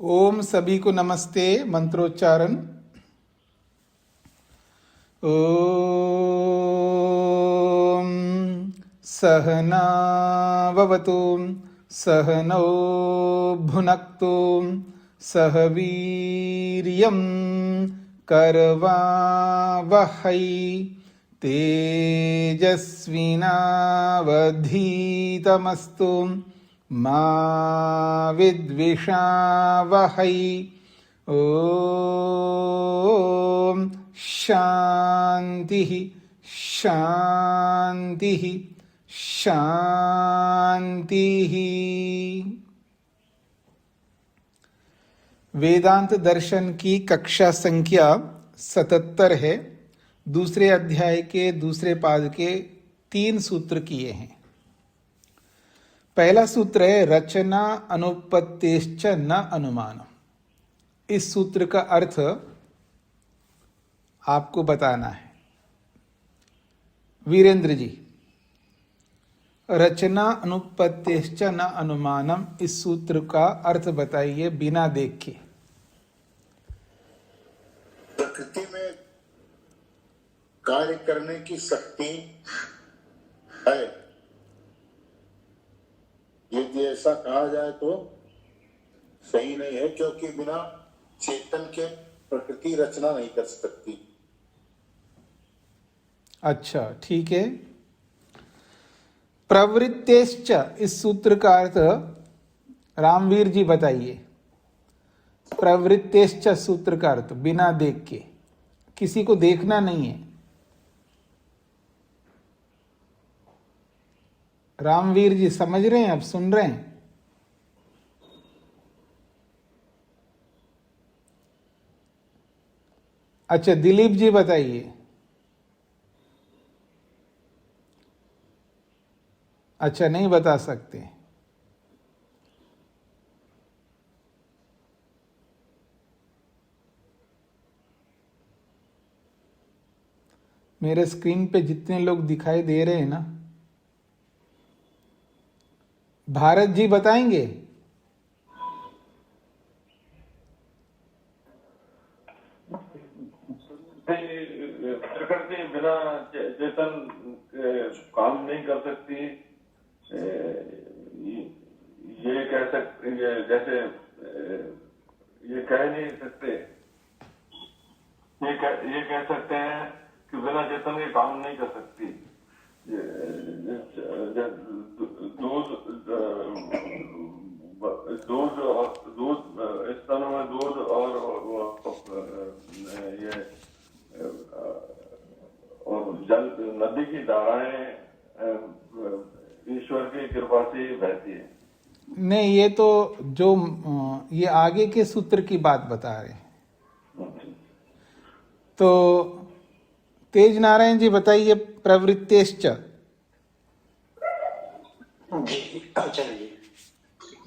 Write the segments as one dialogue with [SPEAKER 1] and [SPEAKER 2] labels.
[SPEAKER 1] ओम सभी को नमस्ते। मंत्रोच्चारण। ओम सहना भवतु सहनौ भुनक्तु सह वीर्यं करवावहै तेजस्विनावधीतमस्तु मा विद्विषावहै। ओम शांति शांति शांति। वेदांत दर्शन की कक्षा संख्या 77 है। दूसरे अध्याय के दूसरे पाद के 3 सूत्र किए हैं। पहला सूत्र है रचना अनुपत्तिश्च न अनुमान। इस सूत्र का अर्थ आपको बताना है। वीरेंद्र जी, रचना अनुपत्तिश्च न अनुमानम, इस सूत्र का अर्थ बताइए बिना देख के।
[SPEAKER 2] प्रकृति में कार्य करने की शक्ति है, यदि ऐसा कहा जाए तो सही नहीं है, क्योंकि बिना चेतन के प्रकृति रचना नहीं कर सकती।
[SPEAKER 1] अच्छा, ठीक है। प्रवृत्तेश्च, इस सूत्र का अर्थ रामवीर जी बताइए। प्रवृत्तेश्च सूत्र का अर्थ बिना देख के, किसी को देखना नहीं है। रामवीर जी समझ रहे हैं, अब सुन रहे हैं? अच्छा, दिलीप जी बताइए। अच्छा, नहीं बता सकते। मेरे स्क्रीन पे जितने लोग दिखाई दे रहे हैं ना, भारत जी बताएंगे?
[SPEAKER 3] प्रकृति बिना चेतन काम नहीं कर सकती, ये कह सकते, जैसे ये कह नहीं सकते, ये कह सकते हैं कि बिना चेतन के काम नहीं कर सकती। दूध स्तनों में दूध और ये और जल, नदी की धाराएं ईश्वर की कृपा से बहती है।
[SPEAKER 1] नहीं, ये तो जो ये आगे के सूत्र की बात बता रहे हैं। तो तेज नारायण जी बताइए प्रवृत्तेश्च।
[SPEAKER 4] आचार्य जी,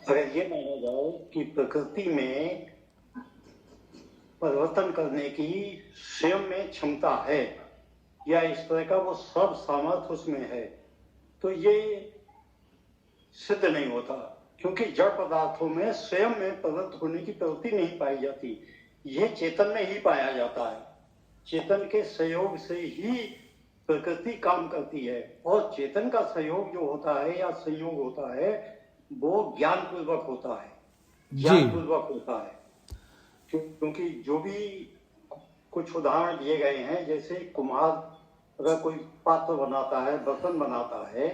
[SPEAKER 4] अगर ये माना जाए कि प्रकृति में परिवर्तन करने की स्वयं में क्षमता है, या इस तरह का वो सब सामर्थ्य उसमें है, तो ये सिद्ध नहीं होता, क्योंकि जड़ पदार्थों में स्वयं में प्रवृत्त होने की प्रवृत्ति नहीं पाई जाती। ये चेतन में ही पाया जाता है। चेतन के सहयोग से ही प्रकृति काम करती है, और चेतन का सहयोग जो होता है या संयोग होता है वो ज्ञान पूर्वक होता है, ज्ञान पूर्वक होता है। क्योंकि जो भी कुछ उदाहरण दिए गए हैं, जैसे कुम्हार अगर कोई पात्र बनाता है, बर्तन बनाता है,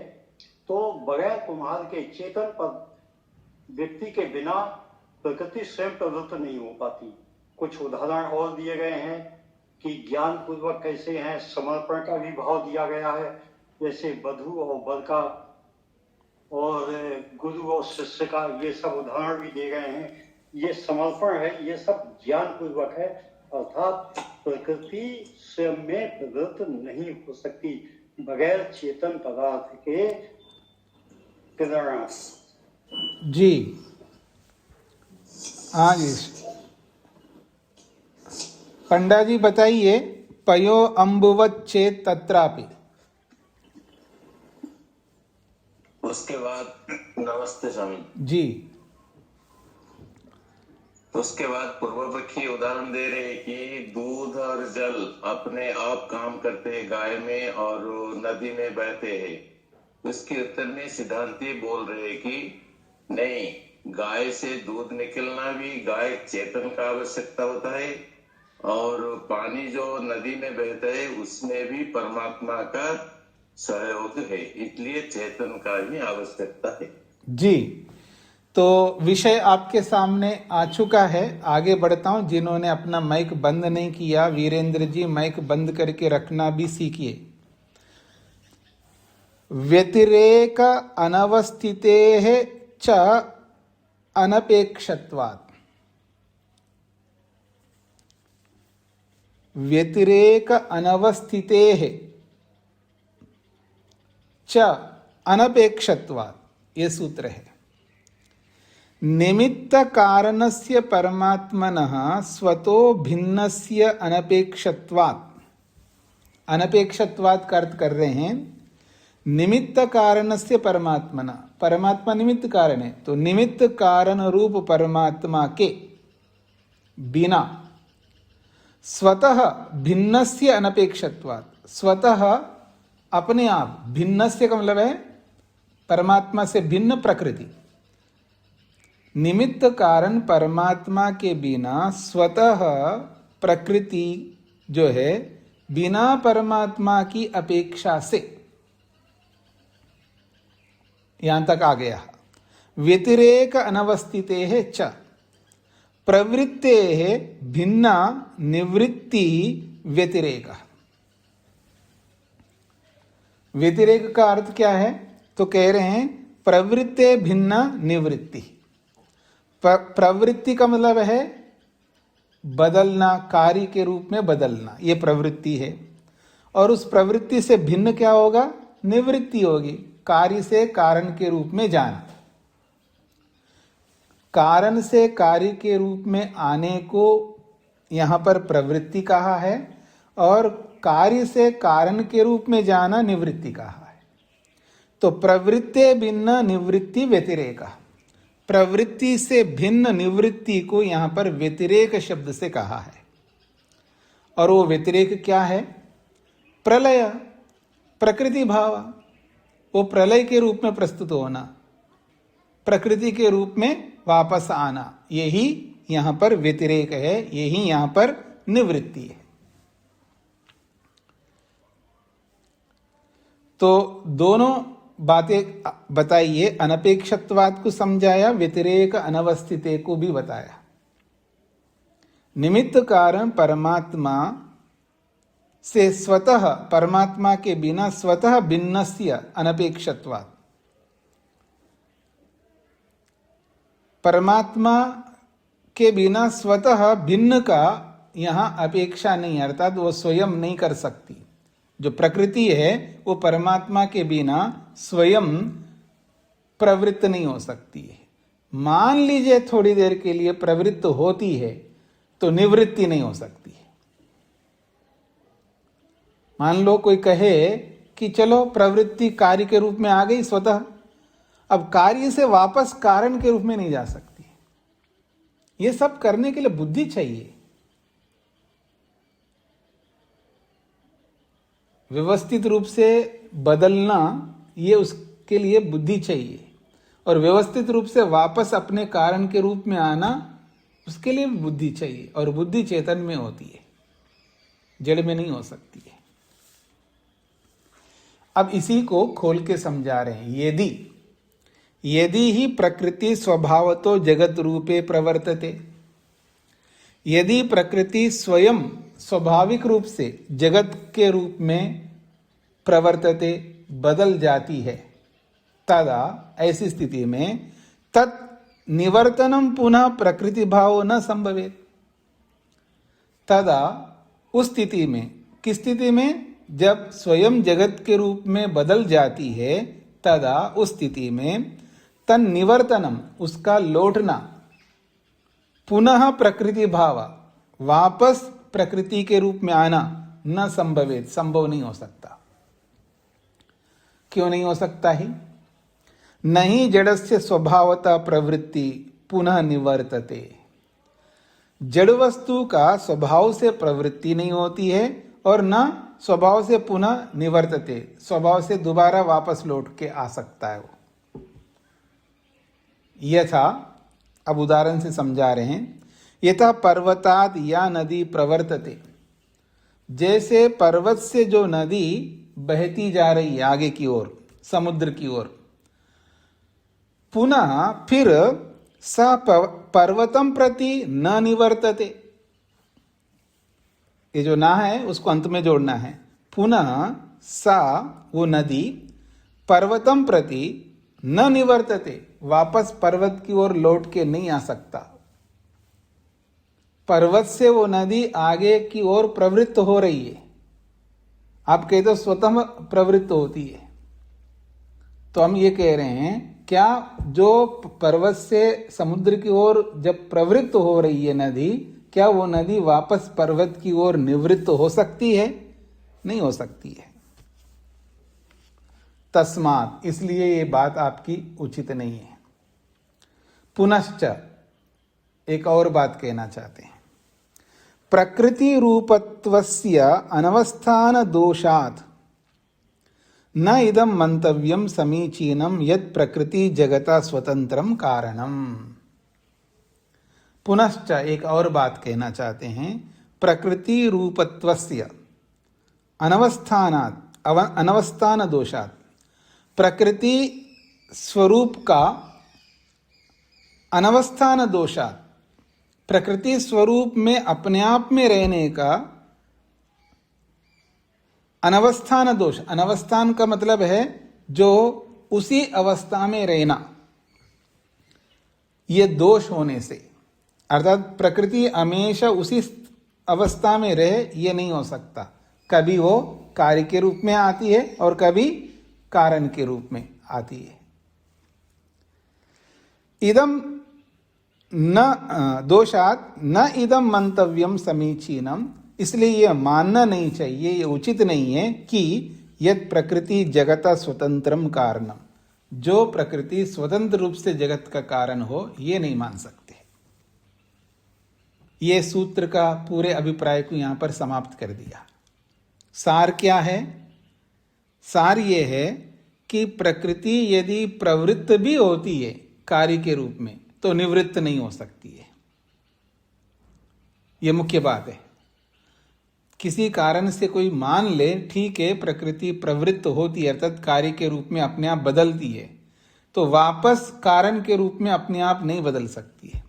[SPEAKER 4] तो बगैर कुम्हार के चेतन पर व्यक्ति के बिना प्रकृति स्वयं प्रवृत्त नहीं हो पाती। कुछ उदाहरण और दिए गए हैं कि ज्ञान पूर्वक कैसे हैं, समर्पण का भी भाव दिया गया है, जैसे वधू और वर का और गुरु और शिष्य का, ये सब उदाहरण भी दिए गए हैं। ये समर्पण है, ये सब ज्ञान पूर्वक है, अर्थात प्रकृति स्वयं में प्रवृत्त नहीं हो सकती बगैर चेतन पदार्थ के प्रेरणा।
[SPEAKER 1] जी हाँ जी, पंडा जी बताइए पयो अम्बुवत चेत तत्रापि।
[SPEAKER 5] उसके बाद नमस्ते स्वामी
[SPEAKER 1] जी।
[SPEAKER 5] तो उसके बाद पूर्व पक्षी उदाहरण दे रहे हैं कि दूध और जल अपने आप काम करते हैं गाय में और नदी में बहते हैं। उसके उत्तर में सिद्धांती बोल रहे हैं कि नहीं, गाय से दूध निकलना भी गाय चेतन का आवश्यकता होता है और पानी जो नदी में बहता है उसमें भी परमात्मा का सहयोग है, इसलिए चेतन का ही आवश्यकता है।
[SPEAKER 1] जी, तो विषय आपके सामने आ चुका है। आगे बढ़ता हूं। जिन्होंने अपना माइक बंद नहीं किया, वीरेंद्र जी माइक बंद करके रखना भी सीखिए। व्यतिरेक अनवस्थितेः च अनपेक्षत्वात्। व्यतिरेक अनवस्थितेः च अनपेक्षत्वात्, ये सूत्र है। निमित्त कारणस्य परमात्मनः स्वतो भिन्नस्य अनपेक्षत्वात्। अनपेक्षत्वात् का अर्थ कर रहे हैं निमित्त कारणस्य परमात्मना। परमात्मा निमित्त कारण है, तो निमित्त कारण रूप परमात्मा के बिना स्वतः भिन्नस्य अनपेक्षत्वात्। स्वतः अपने आप, भिन्नस्य का मतलब है परमात्मा से भिन्न प्रकृति। निमित्त कारण परमात्मा के बिना स्वतः प्रकृति जो है बिना परमात्मा की अपेक्षा से, यहां तक आ गया। व्यतिरेक अनवस्थितेः च प्रवृत्तेः भिन्ना निवृत्ति व्यतिरेक। व्यतिरेक का अर्थ क्या है? तो कह रहे हैं प्रवृत्ते भिन्ना निवृत्ति। प्रवृत्ति का मतलब है बदलना, कार्य के रूप में बदलना, ये प्रवृत्ति है। और उस प्रवृत्ति से भिन्न क्या होगा? निवृत्ति होगी, कार्य से कारण के रूप में जाना। कारण से कार्य के रूप में आने को यहां पर प्रवृत्ति कहा है और कार्य से कारण के रूप में जाना निवृत्ति कहा है। तो प्रवृत्ते भिन्न निवृत्ति व्यतिरेक। प्रवृत्ति से भिन्न निवृत्ति को यहां पर व्यतिरेक शब्द से कहा है। और वो व्यतिरेक क्या है? प्रलय, प्रकृति भाव। वो प्रलय के रूप में प्रस्तुत होना, प्रकृति के रूप में वापस आना, यही यहां पर व्यतिरेक है, यही यहां पर निवृत्ति है। तो दोनों बातें बताइए। अनपेक्षत्वाद को समझाया, व्यतिरेक अनवस्थिते को भी बताया। निमित्त कारण परमात्मा से स्वतः, परमात्मा के बिना स्वतः भिन्नस्य अनपेक्षत्वात्। परमात्मा के बिना स्वतः भिन्न का यहां अपेक्षा नहीं, अर्थात वो स्वयं नहीं कर सकती। जो प्रकृति है वो परमात्मा के बिना स्वयं प्रवृत्त नहीं हो सकती है। मान लीजिए थोड़ी देर के लिए प्रवृत्त होती है तो निवृत्ति नहीं हो सकती है। मान लो कोई कहे कि चलो प्रवृत्ति कार्य के रूप में आ गई स्वतः, अब कार्य से वापस कारण के रूप में नहीं जा सकती। ये सब करने के लिए बुद्धि चाहिए, व्यवस्थित रूप से बदलना, ये उसके लिए बुद्धि चाहिए। और व्यवस्थित रूप से वापस अपने कारण के रूप में आना, उसके लिए बुद्धि चाहिए। और बुद्धि चेतन में होती है, जड़ में नहीं हो सकती है। अब इसी को खोल के समझा रहे हैं। यदि ही प्रकृति स्वभावतो जगत रूपे प्रवर्तते, यदि प्रकृति स्वयं स्वाभाविक रूप से जगत के रूप में प्रवर्तते, बदल जाती है, तदा ऐसी स्थिति में तत् निवर्तनम पुनः प्रकृति भाव न संभवेत। तदा उस स्थिति में, किस स्थिति में? जब स्वयं जगत के रूप में बदल जाती है, तदा उस स्थिति में तन निवर्तनम, उसका लौटना, पुनः प्रकृति भाव, वापस प्रकृति के रूप में आना, न संभवेत, संभव नहीं हो सकता। क्यों नहीं हो सकता ही? नहीं जड़स्य स्वभावतः प्रवृत्ति पुनः निवर्तते। जड़ वस्तु का स्वभाव से प्रवृत्ति नहीं होती है और न स्वभाव से पुनः निवर्तते, स्वभाव से दोबारा वापस लौट के आ सकता है वो। यथा, अब उदाहरण से समझा रहे हैं, यथा पर्वताद या नदी प्रवर्तते, जैसे पर्वत से जो नदी बहती जा रही है आगे की ओर, समुद्र की ओर, पुनः फिर स पर्वतम प्रति न निवर्तते, ये जो ना है उसको अंत में जोड़ना है, पुनः सा वो नदी पर्वतम प्रति न निवर्तते, वापस पर्वत की ओर लौट के नहीं आ सकता। पर्वत से वो नदी आगे की ओर प्रवृत्त हो रही है, आप कहते हो स्वतः प्रवृत्त होती है, तो हम ये कह रहे हैं क्या जो पर्वत से समुद्र की ओर जब प्रवृत्त हो रही है नदी, क्या वो नदी वापस पर्वत की ओर निवृत्त हो सकती है? नहीं हो सकती है। तस्मात्, इसलिए ये बात आपकी उचित नहीं है। पुनश्च, एक और बात कहना चाहते हैं, प्रकृति रूपत्वस्य अनवस्थान दोषात् न इदं मंतव्यम समीचीनम यत् प्रकृति जगता स्वतंत्रम कारणम। पुनश्च, एक और बात कहना चाहते हैं, प्रकृति रूपत्वस्य अनवस्थान दोषात्, प्रकृति स्वरूप का अनवस्थान दोषात्, प्रकृति स्वरूप में अपने आप में रहने का अनवस्थान दोष, अनवस्थान का मतलब है जो उसी अवस्था में रहना, ये दोष होने से, अर्थात प्रकृति हमेशा उसी अवस्था में रहे ये नहीं हो सकता, कभी वो कार्य के रूप में आती है और कभी कारण के रूप में आती है। इदम न दोषात न इदम मंतव्यम समीचीनम, इसलिए यह मानना नहीं चाहिए, ये उचित नहीं है कि यद प्रकृति जगता स्वतंत्रम कारणम, जो प्रकृति स्वतंत्र रूप से जगत का कारण हो, ये नहीं मान सकते। ये सूत्र का पूरे अभिप्राय को यहां पर समाप्त कर दिया। सार क्या है? सार ये है कि प्रकृति यदि प्रवृत्त भी होती है कार्य के रूप में, तो निवृत्त नहीं हो सकती है। यह मुख्य बात है। किसी कारण से कोई मान ले ठीक है प्रकृति प्रवृत्त होती है, अर्थात कार्य के रूप में अपने आप बदलती है, तो वापस कारण के रूप में अपने आप नहीं बदल सकती है।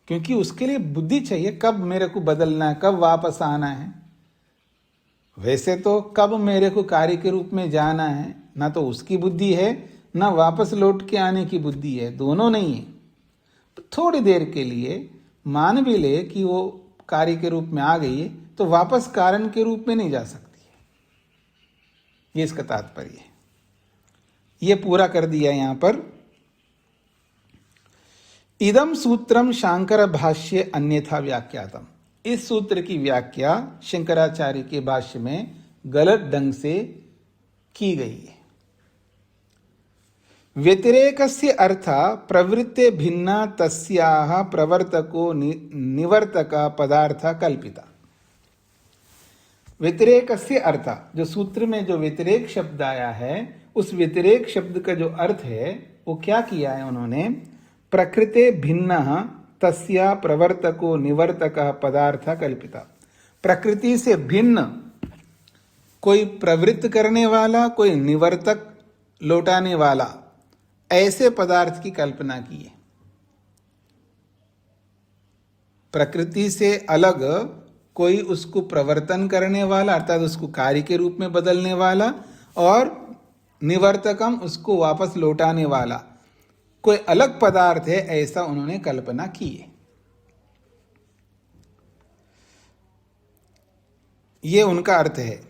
[SPEAKER 1] क्योंकि उसके लिए बुद्धि चाहिए, कब मेरे को बदलना है, कब वापस आना है। वैसे तो कब मेरे को कार्य के रूप में जाना है, ना तो उसकी बुद्धि है ना वापस लौट के आने की बुद्धि है, दोनों नहीं है। तो थोड़ी देर के लिए मान भी ले कि वो कार्य के रूप में आ गई है, तो वापस कारण के रूप में नहीं जा सकती है। ये इसका तात्पर्य है। ये पूरा कर दिया यहां पर। इदम सूत्रम शांकर भाष्य अन्यथा व्याख्यातम, इस सूत्र की व्याख्या शंकराचार्य के भाष्य में गलत ढंग से की गई है। व्यतिरेकस्य अर्थ प्रवृत्ते भिन्ना तस्याः प्रवर्तको निवर्तका पदार्थ कल्पिता। व्यतिरेकस्य अर्थ, जो सूत्र में जो व्यतिरेक शब्द आया है, उस व्यतिरेक शब्द का जो अर्थ है वो क्या किया है उन्होंने? प्रकृते भिन्नः तस्या प्रवर्तको निवर्तकः पदार्थ कल्पिता। प्रकृति से भिन्न कोई प्रवृत्त करने वाला, कोई निवर्तक लौटाने वाला, ऐसे पदार्थ की कल्पना की है। प्रकृति से अलग कोई उसको प्रवर्तन करने वाला, अर्थात उसको कार्य के रूप में बदलने वाला, और निवर्तकम उसको वापस लौटाने वाला कोई अलग पदार्थ है, ऐसा उन्होंने कल्पना की है। ये उनका अर्थ है।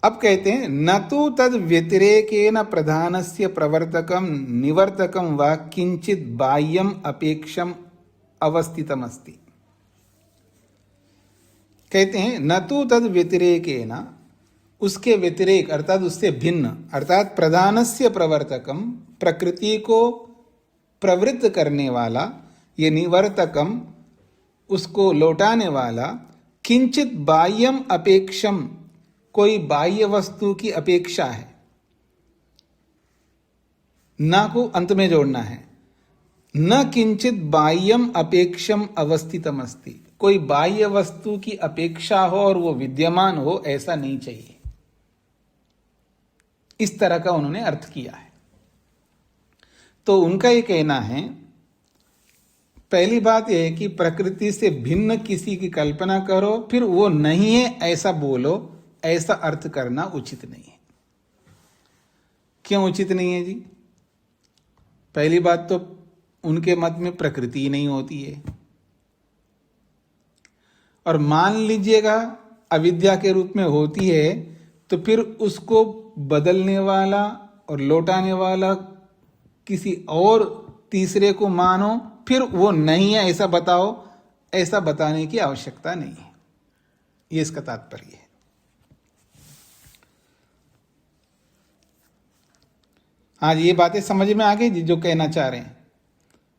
[SPEAKER 1] अब कहते हैं न तो तद व्यतिरेकेन प्रधानस्य प्रवर्तकम निवर्तकम वा किंचित बाह्यम अपेक्षम अवस्थितमस्ति। कहते हैं न तो तद व्यतिरेकेन, उसके व्यतिरेक अर्थात उससे भिन्न अर्थात प्रधानस्य प्रवर्तकम प्रकृति को प्रवृत्त करने वाला, ये निवर्तकम उसको लौटाने वाला, किंचित बाह्यम अपेक्षम कोई बाह्य वस्तु की अपेक्षा है, ना को अंत में जोड़ना है, न किंचित बाह्यम अपेक्षम अवस्थितम अस्ति, कोई बाह्य वस्तु की अपेक्षा हो और वो विद्यमान हो ऐसा नहीं चाहिए। इस तरह का उन्होंने अर्थ किया है। तो उनका ये कहना है, पहली बात यह है कि प्रकृति से भिन्न किसी की कल्पना करो फिर वो नहीं है ऐसा बोलो, ऐसा अर्थ करना उचित नहीं है। क्यों उचित नहीं है जी? पहली बात तो उनके मत में प्रकृति नहीं होती है, और मान लीजिएगा अविद्या के रूप में होती है तो फिर उसको बदलने वाला और लौटाने वाला किसी और तीसरे को मानो, फिर वो नहीं है ऐसा बताओ, ऐसा बताने की आवश्यकता नहीं है। ये इसका तात्पर्य है। आज ये बातें समझ में आ गई जी जो कहना चाह रहे हैं?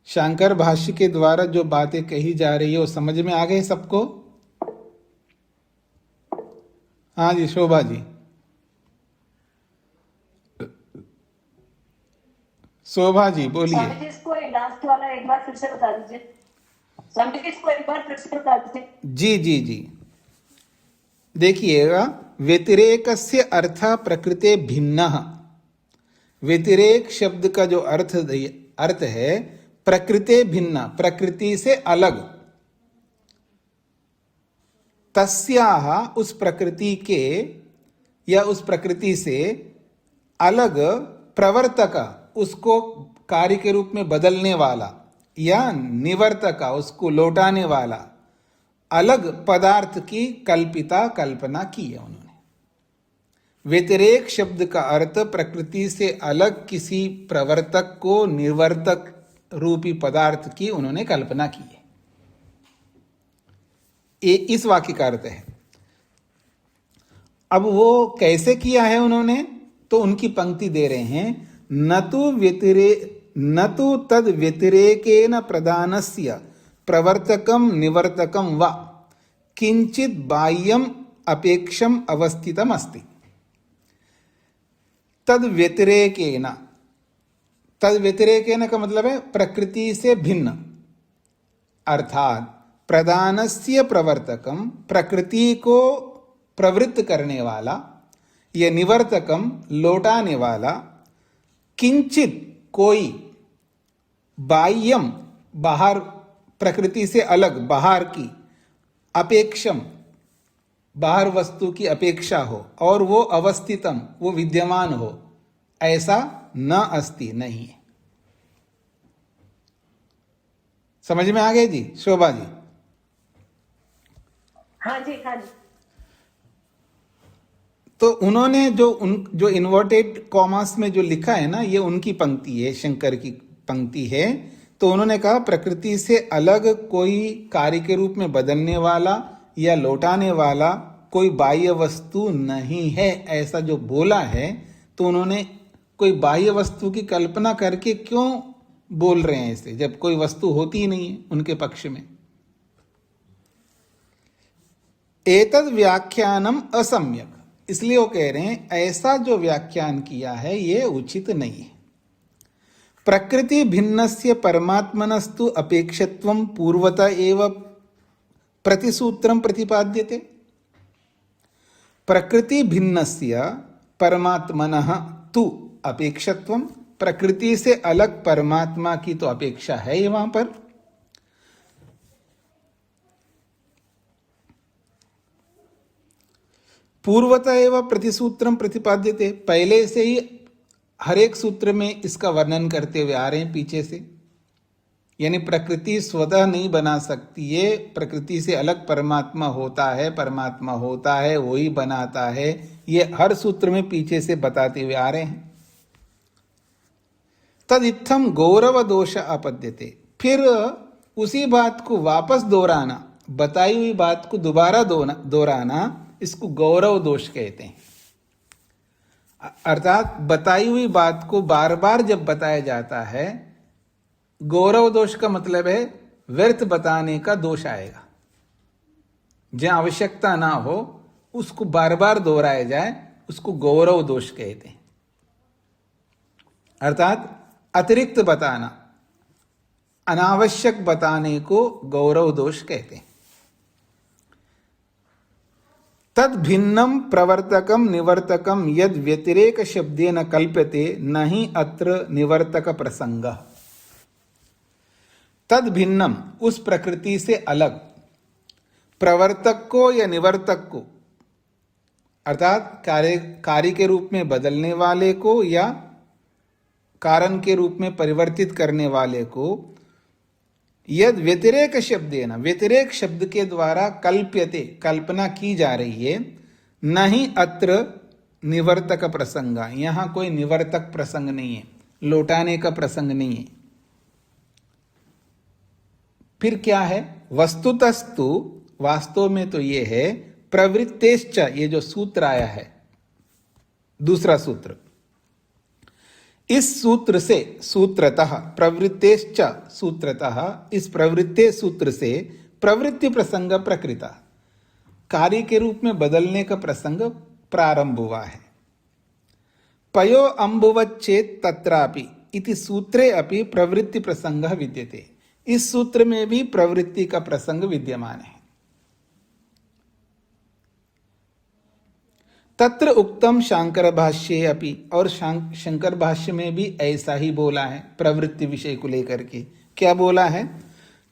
[SPEAKER 1] शंकर भाष्य के द्वारा जो बातें कही जा रही है वो समझ में आ गए सबको? हाँ जी शोभा जी, शोभा जी बोलिए।
[SPEAKER 6] स्वामी जी इसको लास्ट वाला एक बार फिर से बता दीजिए। स्वामी जी इसको एक बार फिर से बता दीजिए।
[SPEAKER 1] जी जी जी, देखिएगा, व्यतिरेकस्य अर्थ प्रकृते भिन्नः। व्यतिरेक शब्द का जो अर्थ है प्रकृते भिन्न, प्रकृति से अलग। तस्याह उस प्रकृति के या उस प्रकृति से अलग प्रवर्तक, उसको कार्य के रूप में बदलने वाला, या निवर्तक, उसको लौटाने वाला अलग पदार्थ की कल्पना की है उन्होंने। व्यतिरेक शब्द का अर्थ प्रकृति से अलग किसी प्रवर्तक को निवर्तक रूपी पदार्थ की उन्होंने कल्पना की है। इस वाक्य का अर्थ है। अब वो कैसे किया है उन्होंने, तो उनकी पंक्ति दे रहे हैं, न तु तद व्यतिरेकेन प्रदानस्य प्रवर्तकम निवर्तकम वा किंचित बाह्यम अपेक्षम अवस्थितम अस्ति। तद व्यतिरेकेन, तद व्यतिरेकेन का मतलब है प्रकृति से भिन्न, अर्थात प्रधानस्य प्रवर्तकम, प्रकृति को प्रवृत्त करने वाला, यह निवर्तकम लौटाने वाला, किंचित कोई, बाह्यम बाहर, प्रकृति से अलग बाहर की, अपेक्षम बाहर वस्तु की अपेक्षा हो, और वो अवस्थितम वो विद्यमान हो, ऐसा न अस्ति नहीं है। समझ में आ गए जी शोभा जी?
[SPEAKER 6] हाँ जी हाँ जी।
[SPEAKER 1] तो उन्होंने जो इन्वर्टेड कॉमास में जो लिखा है ना, ये उनकी पंक्ति है, शंकर की पंक्ति है। तो उन्होंने कहा प्रकृति से अलग कोई कार्य के रूप में बदलने वाला या लौटाने वाला कोई बाह्य वस्तु नहीं है, ऐसा जो बोला है। तो उन्होंने कोई बाह्य वस्तु की कल्पना करके क्यों बोल रहे हैं ऐसे, जब कोई वस्तु होती ही नहीं है उनके पक्ष में। एतद व्याख्यानम असम्यक, इसलिए वो कह रहे हैं ऐसा जो व्याख्यान किया है ये उचित नहीं है। प्रकृति भिन्नस्य परमात्मनस्तु अपेक्षत्वं पूर्वत एव प्रतिसूत्रम प्रतिपाद्यते। प्रकृति भिन्नस्य परमात्मनः तु अपेक्षत्वम, प्रकृति से अलग परमात्मा की तो अपेक्षा है ही वहां पर। पूर्वतः एवं प्रतिसूत्रम प्रतिपाद्यते, पहले से ही हर एक सूत्र में इसका वर्णन करते हुए आ रहे हैं पीछे से। यानी प्रकृति स्वतः नहीं बना सकती है, प्रकृति से अलग परमात्मा होता है, परमात्मा होता है वही बनाता है, ये हर सूत्र में पीछे से बताते हुए आ रहे हैं। तदित्थम गौरव दोष आपद्यते, फिर उसी बात को वापस दोहराना, बताई हुई बात को दोबारा दोहराना, इसको गौरव दोष कहते हैं। अर्थात बताई हुई बात को बार बार जब बताया जाता है, गौरव दोष का मतलब है व्यर्थ बताने का दोष आएगा। जहां आवश्यकता ना हो उसको बार बार दोहराया जाए, उसको गौरव दोष कहते हैं। अर्थात अतिरिक्त बताना, अनावश्यक बताने को गौरव दोष कहते हैं। तद भिन्नम प्रवर्तकम निवर्तकम यद व्यतिरेक शब्देन कल्प्यते न हि अत्र निवर्तक प्रसंग। तद भिन्नम, उस प्रकृति से अलग, प्रवर्तक को या निवर्तक को, अर्थात कार्य के रूप में बदलने वाले को या कारण के रूप में परिवर्तित करने वाले को, यद व्यतिरेक शब्देन, व्यतिरेक शब्द के द्वारा कल्प्यते, कल्पना की जा रही है, नहीं अत्र निवर्तक प्रसंग, यहां कोई निवर्तक प्रसंग नहीं है, लौटाने का प्रसंग नहीं है। फिर क्या है? वस्तुतस्तु, वास्तव में तो ये है, प्रवृत्तेश्च, ये जो सूत्र आया है, दूसरा सूत्र, इस सूत्र से, सूत्रतः, प्रवृत्तेश्च सूत्रतः, इस प्रवृत्ते सूत्र से प्रवृत्ति प्रसंग प्रकृता, कार्य के रूप में बदलने का प्रसंग प्रारंभ हुआ है। पयो अम्बुवच्चेत तत्रापि इति सूत्रे अपि प्रवृत्ति प्रसंग विद्यते, इस सूत्र में भी प्रवृत्ति का प्रसंग विद्यमान है। तत्र उक्तम शांकर भाष्ये अपि, और शंकर भाष्य में भी ऐसा ही बोला है प्रवृत्ति विषय को लेकर के। क्या बोला है?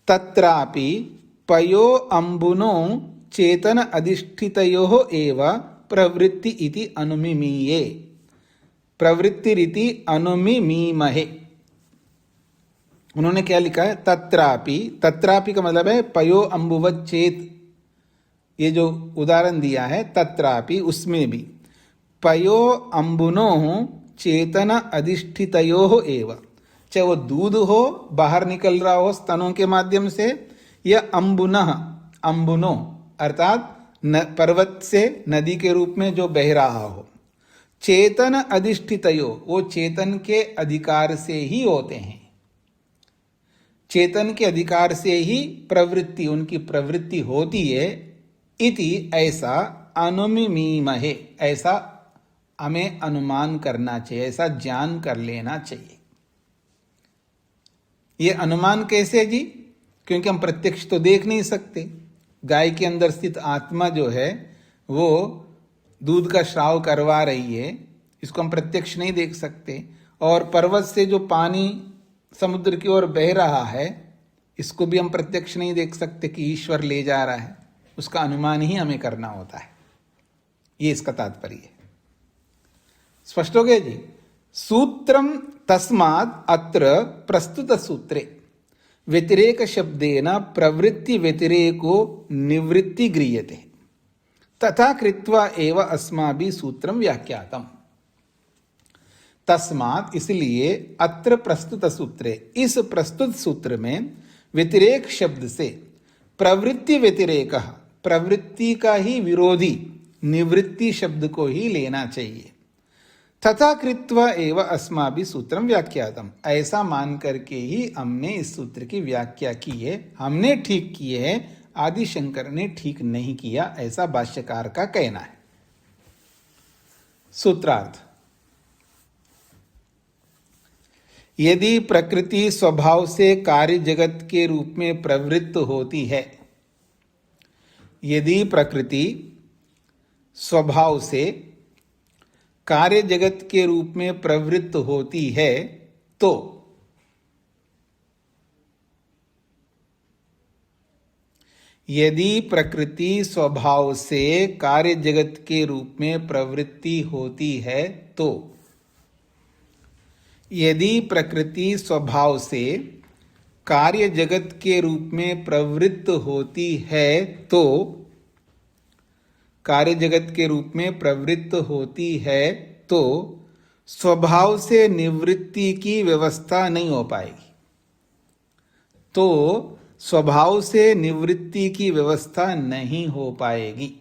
[SPEAKER 1] तत्रापि पयो अम्बुनो चेतन अधिष्ठितयोः एव प्रवृत्ति इति अनुमिमीये, प्रवृत्तिरिति अनुमिमीमहे। उन्होंने क्या लिखा है? तत्रापि, तत्रापि का मतलब है पयो अम्बुवत चेत, ये जो उदाहरण दिया है, तत्रापि, उसमें भी, पयो अम्बुनो चेतन अधिष्ठितयोः एव, चाहे वो दूध हो, बाहर निकल रहा हो स्तनों के माध्यम से, या अम्बुनः, अम्बुनो अर्थात पर्वत से नदी के रूप में जो बह रहा हो, चेतन अधिष्ठितयो, वो चेतन के अधिकार से ही होते हैं, चेतन के अधिकार से ही प्रवृत्ति, उनकी प्रवृत्ति होती है। इति, ऐसा, अनुमिमीमहे, ऐसा हमें अनुमान करना चाहिए, ऐसा ज्ञान कर लेना चाहिए। ये अनुमान कैसे जी? क्योंकि हम प्रत्यक्ष तो देख नहीं सकते। गाय के अंदर स्थित आत्मा जो है वो दूध का स्राव करवा रही है, इसको हम प्रत्यक्ष नहीं देख सकते। और पर्वत से जो पानी समुद्र की ओर बह रहा है, इसको भी हम प्रत्यक्ष नहीं देख सकते कि ईश्वर ले जा रहा है, उसका अनुमान ही हमें करना होता है। ये इसका तात्पर्य है। स्पष्ट हो गया जी? सूत्रम तस्मात् अत्र प्रस्तुत सूत्रे व्यतिरेक शब्देन प्रवृत्ति व्यतिरेको निवृत्ति गृह्यते तथा कृत्वा एव अस्माभिः सूत्रम व्याख्यातम। तस्मात्, इसलिए, अत्र प्रस्तुत सूत्रे, इस प्रस्तुत सूत्र में, व्यतिरेक शब्द से प्रवृत्ति व्यतिरेक, प्रवृत्ति का ही विरोधी निवृत्ति शब्द को ही लेना चाहिए। तथा कृत्वा एव अस्माभिः सूत्रम व्याख्यातम, ऐसा मान करके ही हमने इस सूत्र की व्याख्या की है। हमने ठीक किए है, आदि शंकर ने ठीक नहीं किया, ऐसा भाष्यकार का कहना है। सूत्रार्थ: यदि प्रकृति स्वभाव से कार्य जगत के रूप में प्रवृत्त होती है, यदि प्रकृति स्वभाव से कार्य जगत के रूप में प्रवृत्त होती है, तो यदि प्रकृति स्वभाव से कार्य जगत के रूप में प्रवृत्ति होती है, तो यदि प्रकृति स्वभाव से कार्य जगत के रूप में प्रवृत्त होती है, तो कार्य जगत के रूप में प्रवृत्त होती है, तो स्वभाव से निवृत्ति की व्यवस्था नहीं हो पाएगी। तो स्वभाव से निवृत्ति की व्यवस्था नहीं हो पाएगी।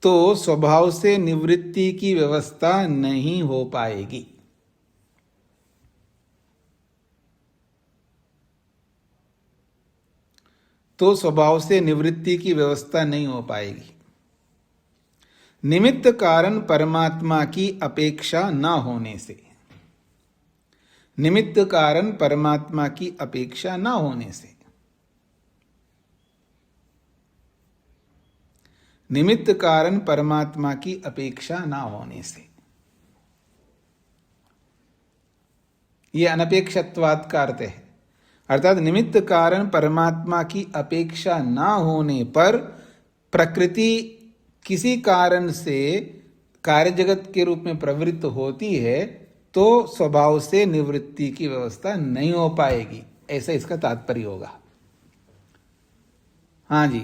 [SPEAKER 1] तो स्वभाव से निवृत्ति की व्यवस्था नहीं हो पाएगी। तो स्वभाव से निवृत्ति की व्यवस्था नहीं हो पाएगी। निमित्त कारण परमात्मा की अपेक्षा न होने से, निमित्त कारण परमात्मा की अपेक्षा न होने से, निमित्त कारण परमात्मा की अपेक्षा न होने से, यह अनपेक्षत्वात् का अर्थ है। अर्थात निमित्त कारण परमात्मा की अपेक्षा न होने पर प्रकृति किसी कारण से कार्य जगत के रूप में प्रवृत्त होती है तो स्वभाव से निवृत्ति की व्यवस्था नहीं हो पाएगी, ऐसा इसका तात्पर्य होगा। हाँ जी,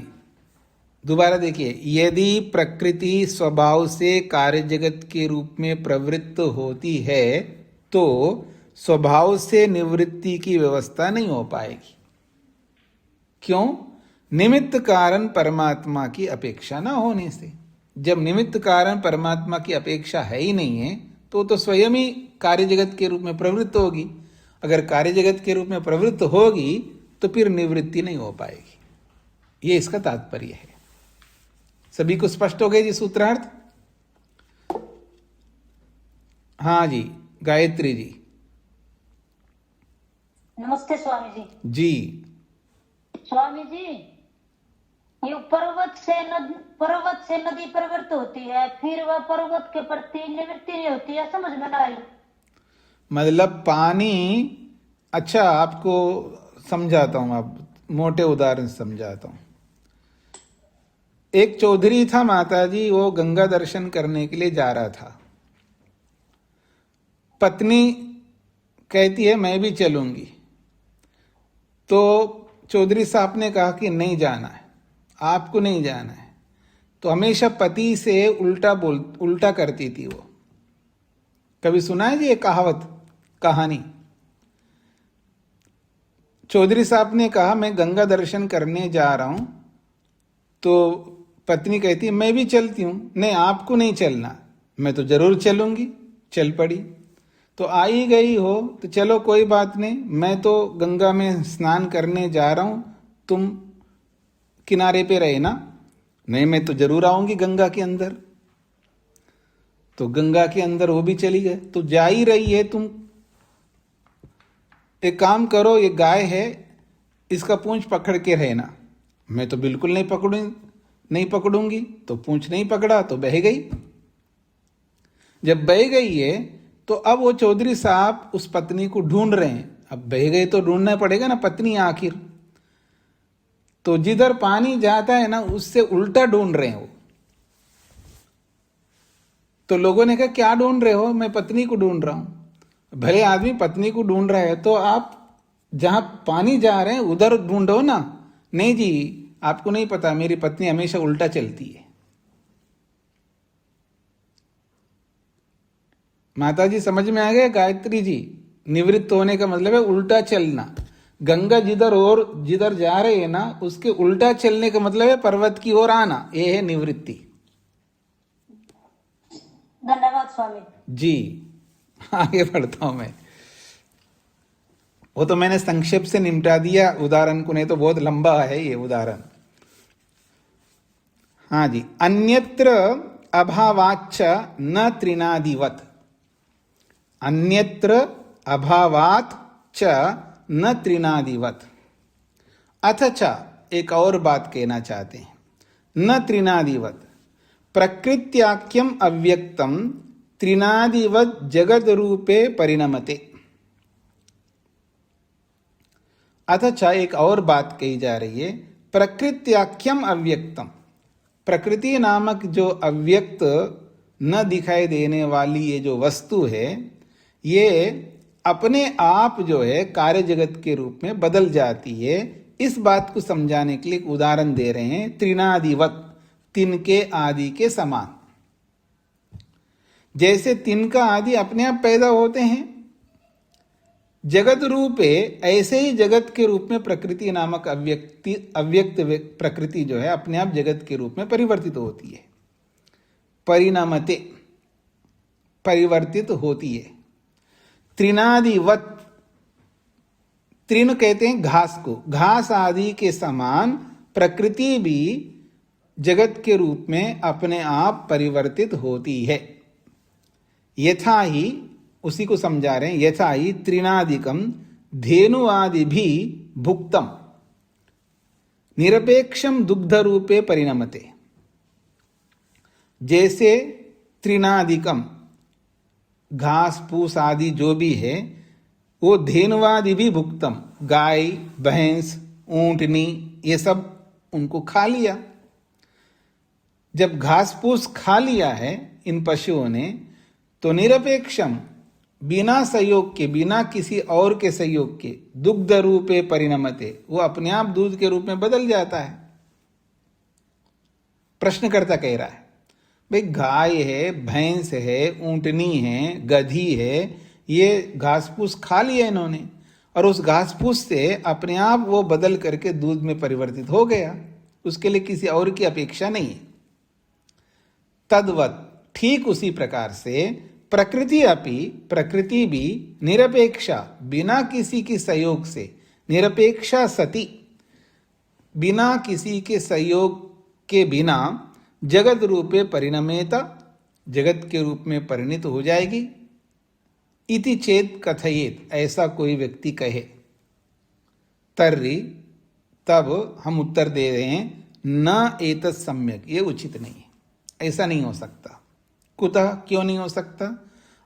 [SPEAKER 1] दोबारा देखिए, यदि प्रकृति स्वभाव से कार्य जगत के रूप में प्रवृत्त होती है तो स्वभाव से निवृत्ति की व्यवस्था नहीं हो पाएगी। क्यों? निमित्त कारण परमात्मा की अपेक्षा न होने से। जब निमित्त कारण परमात्मा की अपेक्षा है ही नहीं है तो स्वयं ही कार्य जगत के रूप में प्रवृत्त होगी। अगर कार्य जगत के रूप में प्रवृत्त होगी तो फिर निवृत्ति नहीं हो पाएगी। ये इसका तात्पर्य है। सभी को स्पष्ट हो गए जी सूत्रार्थ? हाँ जी, गायत्री जी।
[SPEAKER 7] नमस्ते स्वामी जी।
[SPEAKER 1] जी
[SPEAKER 7] स्वामी जी, ये पर्वत से नदी प्रवृत्त होती है, फिर वह पर्वत के प्रति निवृत्ति नहीं होती है, समझ में ना आई।
[SPEAKER 1] मतलब पानी, अच्छा आपको समझाता हूं, आप मोटे उदाहरण से समझाता हूं। एक चौधरी था माता जी, वो गंगा दर्शन करने के लिए जा रहा था। पत्नी कहती है मैं भी चलूंगी, तो चौधरी साहब ने कहा कि नहीं जाना है, आपको नहीं जाना है। तो हमेशा पति से उल्टा करती थी वो। कभी सुना है जी ये कहावत, कहानी? चौधरी साहब ने कहा मैं गंगा दर्शन करने जा रहा हूं, तो पत्नी कहती है मैं भी चलती हूं। नहीं, आपको नहीं चलना, मैं तो जरूर चलूंगी। चल पड़ी। तो आई गई हो तो चलो कोई बात नहीं, मैं तो गंगा में स्नान करने जा रहा हूं, तुम किनारे पे रहे ना। नहीं, मैं तो जरूर आऊंगी गंगा के अंदर। तो गंगा के अंदर वो भी चली गई। तो जा ही रही है, तुम एक काम करो, ये गाय है, इसका पूंछ पकड़ के रहना। मैं तो बिल्कुल नहीं पकड़ूंगी। तो पूंछ नहीं पकड़ा तो बह गई। जब बह गई है तो अब वो चौधरी साहब उस पत्नी को ढूंढ रहे हैं। अब बह गए तो ढूंढना पड़ेगा ना, पत्नी आखिर। तो जिधर पानी जाता है ना उससे उल्टा ढूंढ रहे हैं वो। तो लोगों ने कहा क्या ढूंढ रहे हो? मैं पत्नी को ढूंढ रहा हूं। भले आदमी पत्नी को ढूंढ रहा है तो आप जहां पानी जा रहे हैं उधर ढूंढो ना। नहीं जी, आपको नहीं पता, मेरी पत्नी हमेशा उल्टा चलती है। माता जी समझ में आ गया गायत्री जी? निवृत्त होने का मतलब है उल्टा चलना। गंगा जिधर जा रहे है ना उसके उल्टा चलने का मतलब है पर्वत की ओर आना। ये है निवृत्ति।
[SPEAKER 7] धन्यवाद स्वामी
[SPEAKER 1] जी। आगे बढ़ता हूं मैं। वो तो मैंने संक्षेप से निपटा दिया उदाहरण को, नहीं तो बहुत लंबा है ये उदाहरण। हाँ जी, अन्यत्र अभावाच्च न त्रिनादिवत। अन्यत्र अभावात् च न त्रिनादिवत। अथ च एक और बात कहना चाहते हैं। न त्रिनादिवत प्रकृत्याख्यम अव्यक्तम त्रिनादिवत जगत रूपे परिणमते। अथ च एक और बात कही जा रही है, प्रकृत्याख्यम अव्यक्तम। प्रकृति नामक जो अव्यक्त न दिखाई देने वाली ये जो वस्तु है, ये अपने आप जो है कार्य जगत के रूप में बदल जाती है। इस बात को समझाने के लिए एक उदाहरण दे रहे हैं, त्रिनादिवत, तिनके आदि के समान। जैसे तिनका आदि अपने आप पैदा होते हैं जगत रूपे, ऐसे ही जगत के रूप में प्रकृति नामक अव्यक्त प्रकृति जो है अपने आप जगत के रूप में परिवर्तित होती है। परिणमते, परिवर्तित होती है। तृणादिवत, तृण कहते हैं घास को, घास आदि के समान प्रकृति भी जगत के रूप में अपने आप परिवर्तित होती है। यथा ही, उसी को समझा रहे हैं, यथा ही तृणादिकम धेनु आदि भी भुक्तम निरपेक्षम दुग्ध रूपे परिणमते। जैसे तृणादिकम घास फूस आदि जो भी है वो धेनुवादि भी भुक्तम, गाय भैंस ऊंटनी ये सब उनको खा लिया। जब घास फूस खा लिया है इन पशुओं ने तो निरपेक्षम, बिना सहयोग के, बिना किसी और के सहयोग के, दुग्ध रूपे परिणमते, वो अपने आप दूध के रूप में बदल जाता है। प्रश्नकर्ता कह रहा है भाई गाय है, भैंस है, ऊंटनी है, गधी है, ये घास फूस खा लिया इन्होंने और उस घास फूस से अपने आप वो बदल करके दूध में परिवर्तित हो गया, उसके लिए किसी और की अपेक्षा नहीं है। तद्वत, ठीक उसी प्रकार से प्रकृति अपि, प्रकृति भी निरपेक्षा, बिना किसी के सहयोग से, निरपेक्षा सती, बिना किसी के सहयोग के बिना जगत रूपे परिणमेता, जगत के रूप में परिणित हो जाएगी। इति चेत कथयेत, ऐसा कोई व्यक्ति कहे, तर्हि, तब हम उत्तर दे रहे हैं न एतत् सम्यक, ये उचित नहीं है, ऐसा नहीं हो सकता। कुतः, क्यों नहीं हो सकता?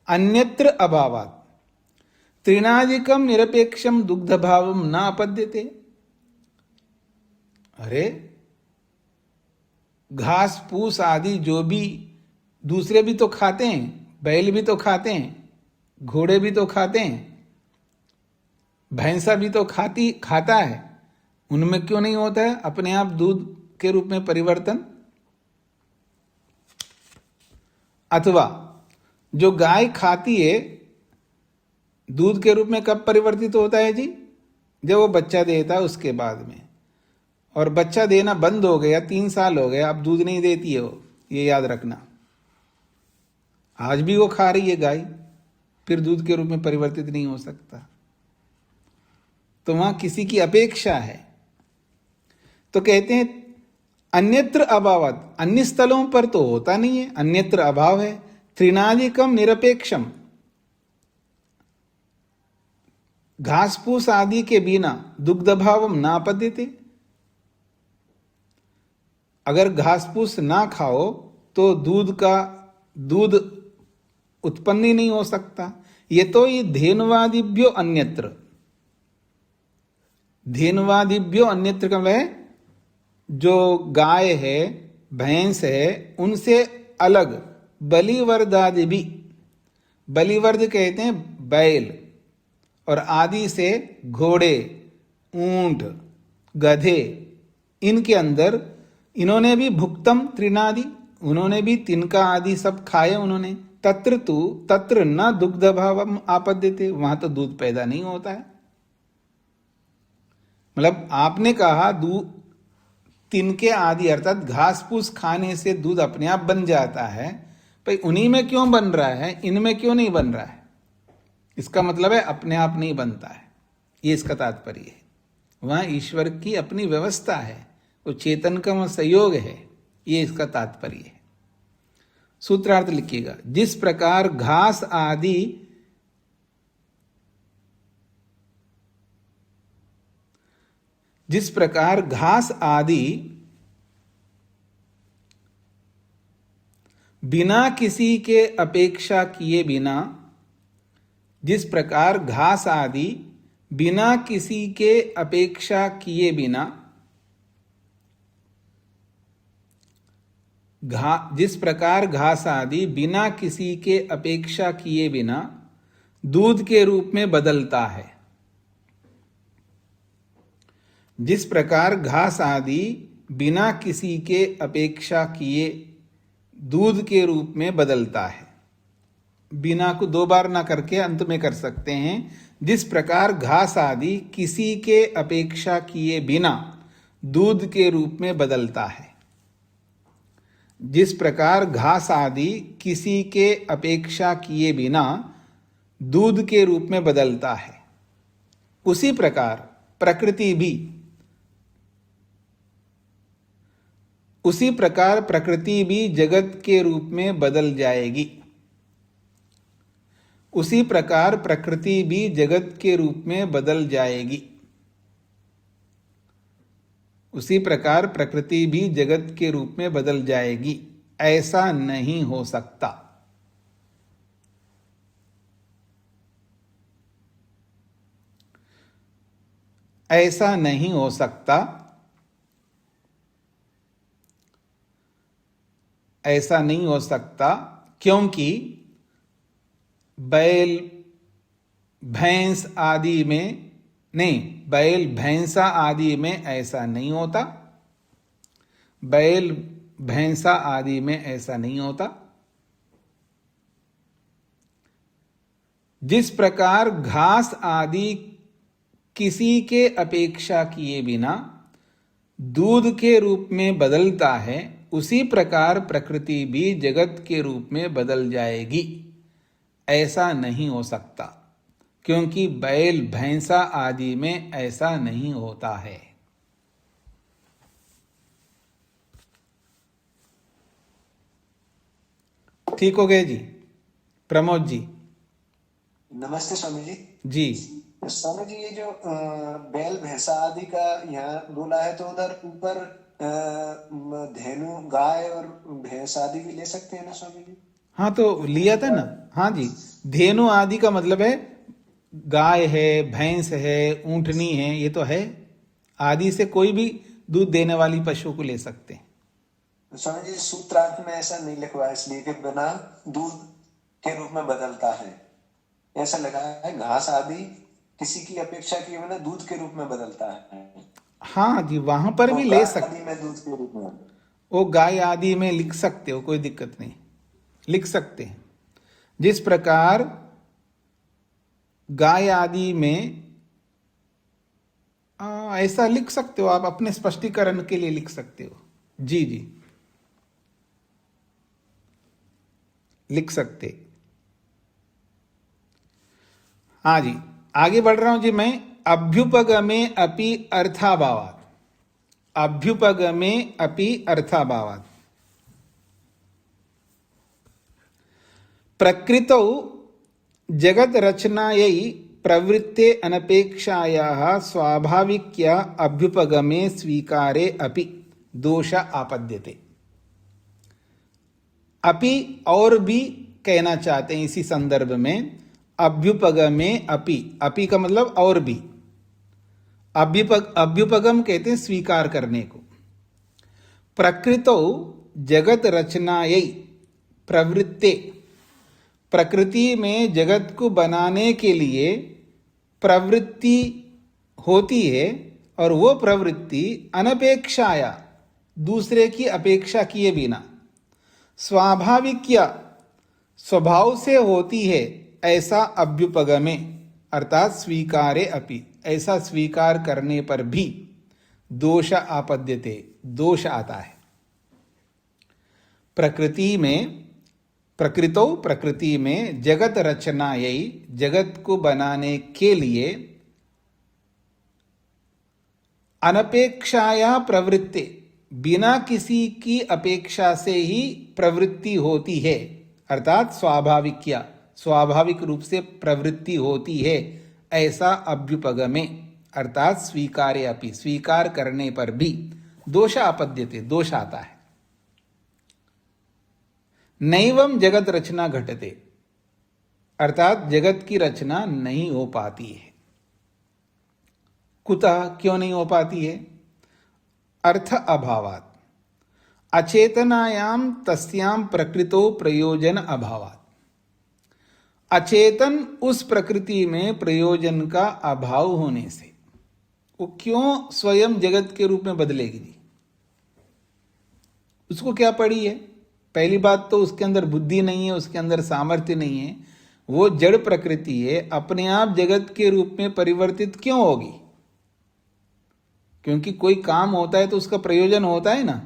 [SPEAKER 1] अन्यत्र अभावात् तृणादिकम निरपेक्षम दुग्ध भावम न अपद्यते। अरे घास फूस आदि जो भी दूसरे भी तो खाते हैं, बैल भी तो खाते हैं, घोड़े भी तो खाते हैं, भैंसा भी तो खाता है, उनमें क्यों नहीं होता है अपने आप दूध के रूप में परिवर्तन? अथवा जो गाय खाती है दूध के रूप में कब परिवर्तित होता है जी? जब वो बच्चा देता है उसके बाद में, और बच्चा देना बंद हो गया, 3 साल हो गए, अब दूध नहीं देती है वो, ये याद रखना। आज भी वो खा रही है गाय, फिर दूध के रूप में परिवर्तित नहीं हो सकता। तो वहां किसी की अपेक्षा है। तो कहते हैं अन्यत्र अभावत, अन्य स्थलों पर तो होता नहीं है, अन्यत्र अभाव है। तृणादिकम निरपेक्षम, घास फूस आदि के बिना दुग्ध भावम नापद्यते। अगर घास फूस ना खाओ तो दूध उत्पन्न ही नहीं हो सकता। ये तो ये धेनुवादिभ्यो अन्यत्र, धेनुवादिभ्यो अन्यत्र का वह जो गाय है, भैंस है, उनसे अलग बलिवर्दादि भी, बलिवर्द कहते हैं बैल, और आदि से घोड़े, ऊंट, गधे, इनके अंदर इन्होंने भी भुक्तम तृणादि, उन्होंने भी तिनका आदि सब खाए उन्होंने। तत्र न दुग्ध भावम आपद्यते, वहां तो दूध पैदा नहीं होता है। मतलब आपने कहा तिनके आदि अर्थात घास फूस खाने से दूध अपने आप बन जाता है, भाई उन्हीं में क्यों बन रहा है, इनमें क्यों नहीं बन रहा है? इसका मतलब है अपने आप नहीं बनता है, ये इसका तात्पर्य है। वहां ईश्वर की अपनी व्यवस्था है, वो चेतन का वह सहयोग है, ये इसका तात्पर्य है। सूत्रार्थ लिखिएगा, जिस प्रकार घास आदि बिना किसी के अपेक्षा किए बिना, जिस प्रकार घास आदि बिना किसी के अपेक्षा किए बिना, जिस प्रकार घास आदि बिना किसी के अपेक्षा किए बिना दूध के रूप में बदलता है, जिस प्रकार घास आदि बिना किसी के अपेक्षा किए दूध के रूप में बदलता है। बिना को 2 बार ना करके अंत में कर सकते हैं। जिस प्रकार घास आदि किसी के अपेक्षा किए बिना दूध के रूप में बदलता है, जिस प्रकार घास आदि किसी के अपेक्षा किए बिना दूध के रूप में बदलता है, उसी प्रकार प्रकृति भी जगत के रूप में बदल जाएगी। उसी प्रकार प्रकृति भी जगत के रूप में बदल जाएगी। उसी प्रकार प्रकृति भी जगत के रूप में बदल जाएगी। ऐसा नहीं हो सकता। ऐसा नहीं हो सकता। ऐसा नहीं हो सकता क्योंकि बैल भैंस आदि में नहीं, बैल भैंसा आदि में ऐसा नहीं होता। बैल भैंसा आदि में ऐसा नहीं होता। जिस प्रकार घास आदि किसी के अपेक्षा किए बिना दूध के रूप में बदलता है, उसी प्रकार प्रकृति भी जगत के रूप में बदल जाएगी। ऐसा नहीं हो सकता क्योंकि बैल भैंसा आदि में ऐसा नहीं होता है। ठीक हो गए जी? प्रमोद जी।
[SPEAKER 8] नमस्ते स्वामी जी।
[SPEAKER 1] जी
[SPEAKER 8] स्वामी जी, ये जो बैल भैंसा आदि का यहाँ बोला है, तो उधर ऊपर धेनु गाय और भैंस आदि भी ले सकते हैं ना स्वामी जी?
[SPEAKER 1] हाँ, तो लिया था ना। हाँ जी, धेनु आदि का मतलब है गाय है, भैंस है, ऊंटनी है, ये तो है। आदि से कोई भी दूध देने वाली पशु को ले सकते हैं।
[SPEAKER 8] स्वामी जी, सूत्रार्थ में ऐसा नहीं लिखवा है, इसलिए कि बिना दूध के रूप में बदलता है, ऐसा लगा है। घास आदि किसी की अपेक्षा किए बिना दूध के रूप में बदलता है।
[SPEAKER 1] हाँ जी, वहां पर भी ले सकते।
[SPEAKER 8] में दूध के रूप में
[SPEAKER 1] वो गाय आदि में लिख सकते हो, कोई दिक्कत नहीं, लिख सकते हैं। जिस प्रकार गाय आदि में ऐसा लिख सकते हो, आप अपने स्पष्टीकरण के लिए लिख सकते हो। जी जी, लिख सकते। हाँ जी, आगे बढ़ रहा हूं जी मैं। अभ्युपगमे अपि अर्थाभावात्। अभ्युपगमे अपि अर्थाभावात्। प्रकृतौ जगत रचनायै प्रवृत्ते अनपेक्षायाः स्वाभाविक्या अभ्युपगमे स्वीकारे अपि दोष आपद्यते। अपि और भी कहना चाहते हैं इसी संदर्भ में। अभ्युपगमे अपि, अपि का मतलब और भी। अभ्युपगम कहते हैं स्वीकार करने को। प्रकृतौ जगत रचनायै प्रवृत्ते, प्रकृति में जगत को बनाने के लिए प्रवृत्ति होती है, और वो प्रवृत्ति अनपेक्षाया, दूसरे की अपेक्षा किए बिना, स्वाभाविक स्वभाव से होती है, ऐसा अभ्युपगमे अर्थात स्वीकारे अपि, ऐसा स्वीकार करने पर भी दोष आपद्यते, दोष आता है। प्रकृति में, प्रकृतौ प्रकृति में जगत रचनायै, जगत को बनाने के लिए अनपेक्षाया प्रवृत्ति, बिना किसी की अपेक्षा से ही प्रवृत्ति होती है, अर्थात स्वाभाविक, स्वाभाविक रूप से प्रवृत्ति होती है, ऐसा अभ्युपगमे अर्थात स्वीकारे अपि, स्वीकार करने पर भी दोष आपद्यते, दोष आता है। नैवं जगत रचना घटते, अर्थात जगत की रचना नहीं हो पाती है। कुतः, क्यों नहीं हो पाती है? अर्थ अभावात्, अचेतनायाम तस्याम प्रकृतो प्रयोजन अभावात्। अचेतन उस प्रकृति में प्रयोजन का अभाव होने से वो क्यों स्वयं जगत के रूप में बदलेगी जी? उसको क्या पड़ी है? पहली बात तो उसके अंदर बुद्धि नहीं है, उसके अंदर सामर्थ्य नहीं है, वो जड़ प्रकृति है, अपने आप जगत के रूप में परिवर्तित क्यों होगी? क्योंकि कोई काम होता है तो उसका प्रयोजन होता है ना।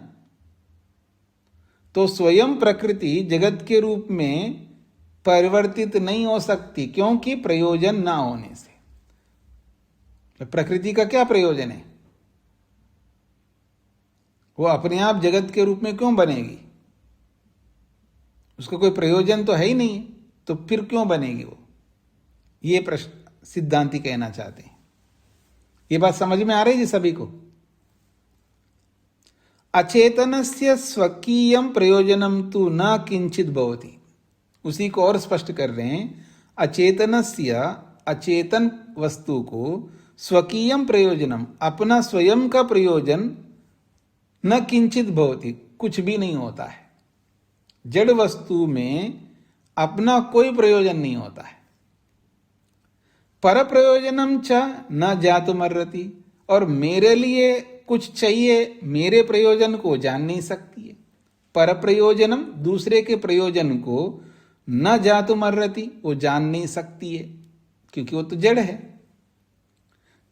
[SPEAKER 1] तो स्वयं प्रकृति जगत के रूप में परिवर्तित नहीं हो सकती, क्योंकि प्रयोजन ना होने से। तो प्रकृति का क्या प्रयोजन है? वो अपने आप जगत के रूप में क्यों बनेगी? उसका कोई प्रयोजन तो है ही नहीं, तो फिर क्यों बनेगी वो? ये प्रश्न सिद्धांती कहना चाहते हैं। ये बात समझ में आ रही है जी सभी को? अचेतनस्य स्वकीयं प्रयोजनम तु न किंचित भवति। उसी को और स्पष्ट कर रहे हैं। अचेतनस्य, अचेतन वस्तु को स्वकीयं प्रयोजनम, अपना स्वयं का प्रयोजन न किंचित भवति, कुछ भी नहीं होता है। जड़ वस्तु में अपना कोई प्रयोजन नहीं होता है। पर प्रयोजनम च न जातुमर्हति, और मेरे लिए कुछ चाहिए, मेरे प्रयोजन को जान नहीं सकती है। पर प्रयोजनम, दूसरे के प्रयोजन को न जातुमर्हति, वो जान नहीं सकती है, क्योंकि वो तो जड़ है।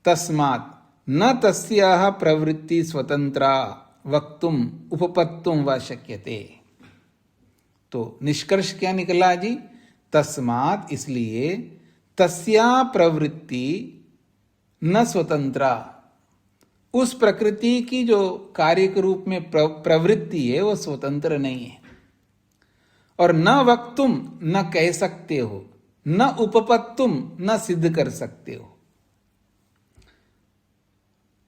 [SPEAKER 1] तस्मात् न तस्याः प्रवृत्ति स्वतंत्रा वक्तुम उपपत्तुम व शक्यते। तो निष्कर्ष क्या निकला जी? तस्मात्, इसलिए, तस्या प्रवृत्ति न स्वतंत्रा, उस प्रकृति की जो कार्य के रूप में प्रवृत्ति है वो स्वतंत्र नहीं है। और न वक्तुम, न कह सकते हो, न उपपत्तुम, न सिद्ध कर सकते हो।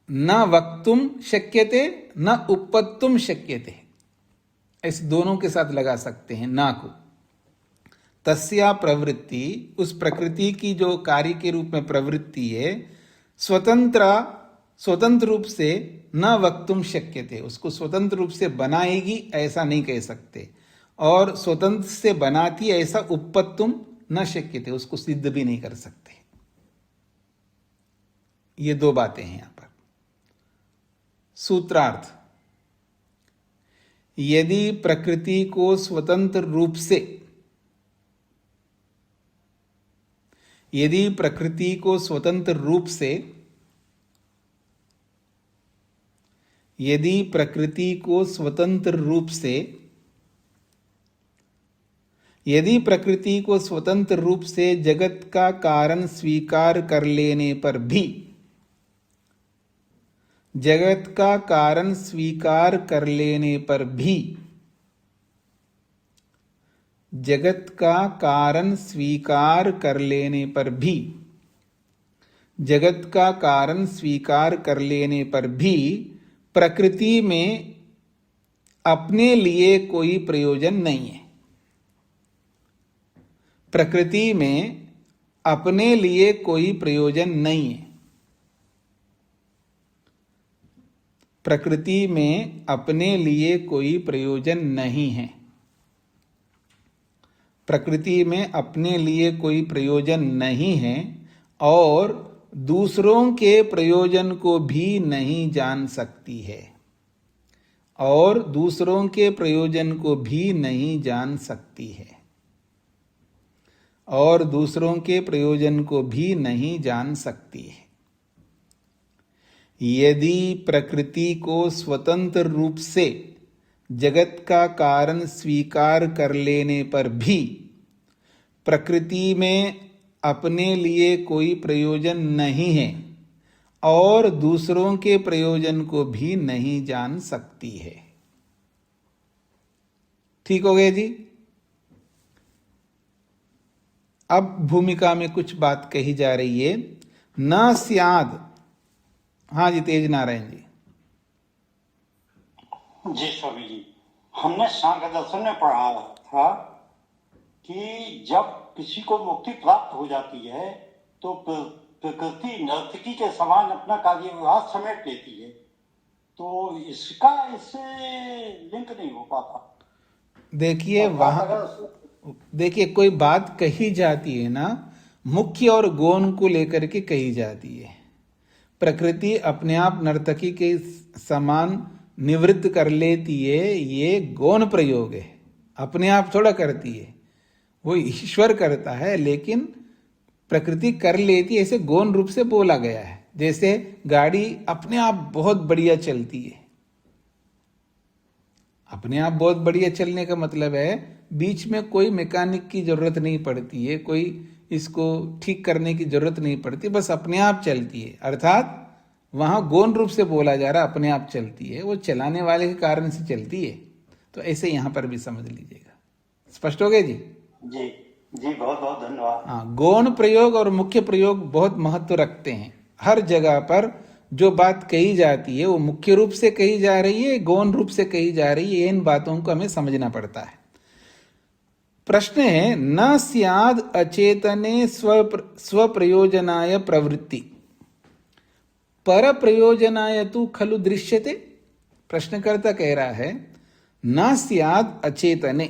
[SPEAKER 1] न वक्तुम शक्यते न उपपत्तुम शक्यते, ऐसे दोनों के साथ लगा सकते हैं ना को। तस्या प्रवृत्ति, उस प्रकृति की जो कार्य के रूप में प्रवृत्ति है, स्वतंत्र रूप से न वक्तुम शक्यते, उसको स्वतंत्र रूप से बनाएगी ऐसा नहीं कह सकते, और स्वतंत्र से बनाती ऐसा उपपत्तुम न शक्यते, उसको सिद्ध भी नहीं कर सकते। ये दो बातें हैं यहां पर। सूत्रार्थ, यदि प्रकृति को स्वतंत्र रूप से, यदि प्रकृति को स्वतंत्र रूप से, यदि प्रकृति को स्वतंत्र रूप से, यदि प्रकृति को स्वतंत्र रूप से जगत का कारण स्वीकार कर लेने पर भी, जगत का कारण स्वीकार कर लेने पर भी, जगत का कारण स्वीकार कर लेने पर भी, जगत का कारण स्वीकार कर लेने पर भी प्रकृति में अपने लिए कोई प्रयोजन नहीं है। प्रकृति में अपने लिए कोई प्रयोजन नहीं है। प्रकृति में अपने लिए कोई प्रयोजन नहीं है। प्रकृति में अपने लिए कोई प्रयोजन नहीं है, और दूसरों के प्रयोजन को भी नहीं जान सकती है, और दूसरों के प्रयोजन को भी नहीं जान सकती है, और दूसरों के प्रयोजन को भी नहीं जान सकती है। यदि प्रकृति को स्वतंत्र रूप से जगत का कारण स्वीकार कर लेने पर भी प्रकृति में अपने लिए कोई प्रयोजन नहीं है, और दूसरों के प्रयोजन को भी नहीं जान सकती है। ठीक हो गया जी? अब भूमिका में कुछ बात कही जा रही है। न स्याद, हाँ जी तेज नारायण जी।
[SPEAKER 4] जी स्वामी जी, हमने सांख्य दर्शन में पढ़ा था कि जब किसी को मुक्ति प्राप्त हो जाती है तो प्रकृति नर्तकी के समान अपना कार्य विवाह समेट लेती है, तो इसका इससे लिंक नहीं हो पाता।
[SPEAKER 1] देखिए वहां, देखिए कोई बात कही जाती है ना, मुख्य और गौण को लेकर के कही जाती है। प्रकृति अपने आप नर्तकी के समान निवृत्त कर लेती है, ये गौण प्रयोग है, अपने आप थोड़ा करती है, वो ईश्वर करता है, लेकिन प्रकृति कर लेती है, ऐसे गौण रूप से बोला गया है। जैसे गाड़ी अपने आप बहुत बढ़िया चलती है, अपने आप बहुत बढ़िया चलने का मतलब है बीच में कोई मैकेनिक की जरूरत नहीं पड़ती है, कोई इसको ठीक करने की जरूरत नहीं पड़ती, बस अपने आप चलती है। अर्थात वहां गौण रूप से बोला जा रहा अपने आप चलती है, वो चलाने वाले के कारण से चलती है। तो ऐसे यहां पर भी समझ लीजिएगा। स्पष्ट हो गया जी?
[SPEAKER 4] जी जी, बहुत बहुत धन्यवाद।
[SPEAKER 1] हाँ, गौण प्रयोग और मुख्य प्रयोग बहुत महत्व रखते हैं। हर जगह पर जो बात कही जाती है वो मुख्य रूप से कही जा रही है, गौण रूप से कही जा रही है, इन बातों को हमें समझना पड़ता है। प्रश्न है, न स्याद अचेतने स्वप्रयोजनाय प्रवृत्ति पर प्रयोजनाय तु खलु दृश्यते। प्रश्नकर्ता कह रहा है न स्याद अचेतने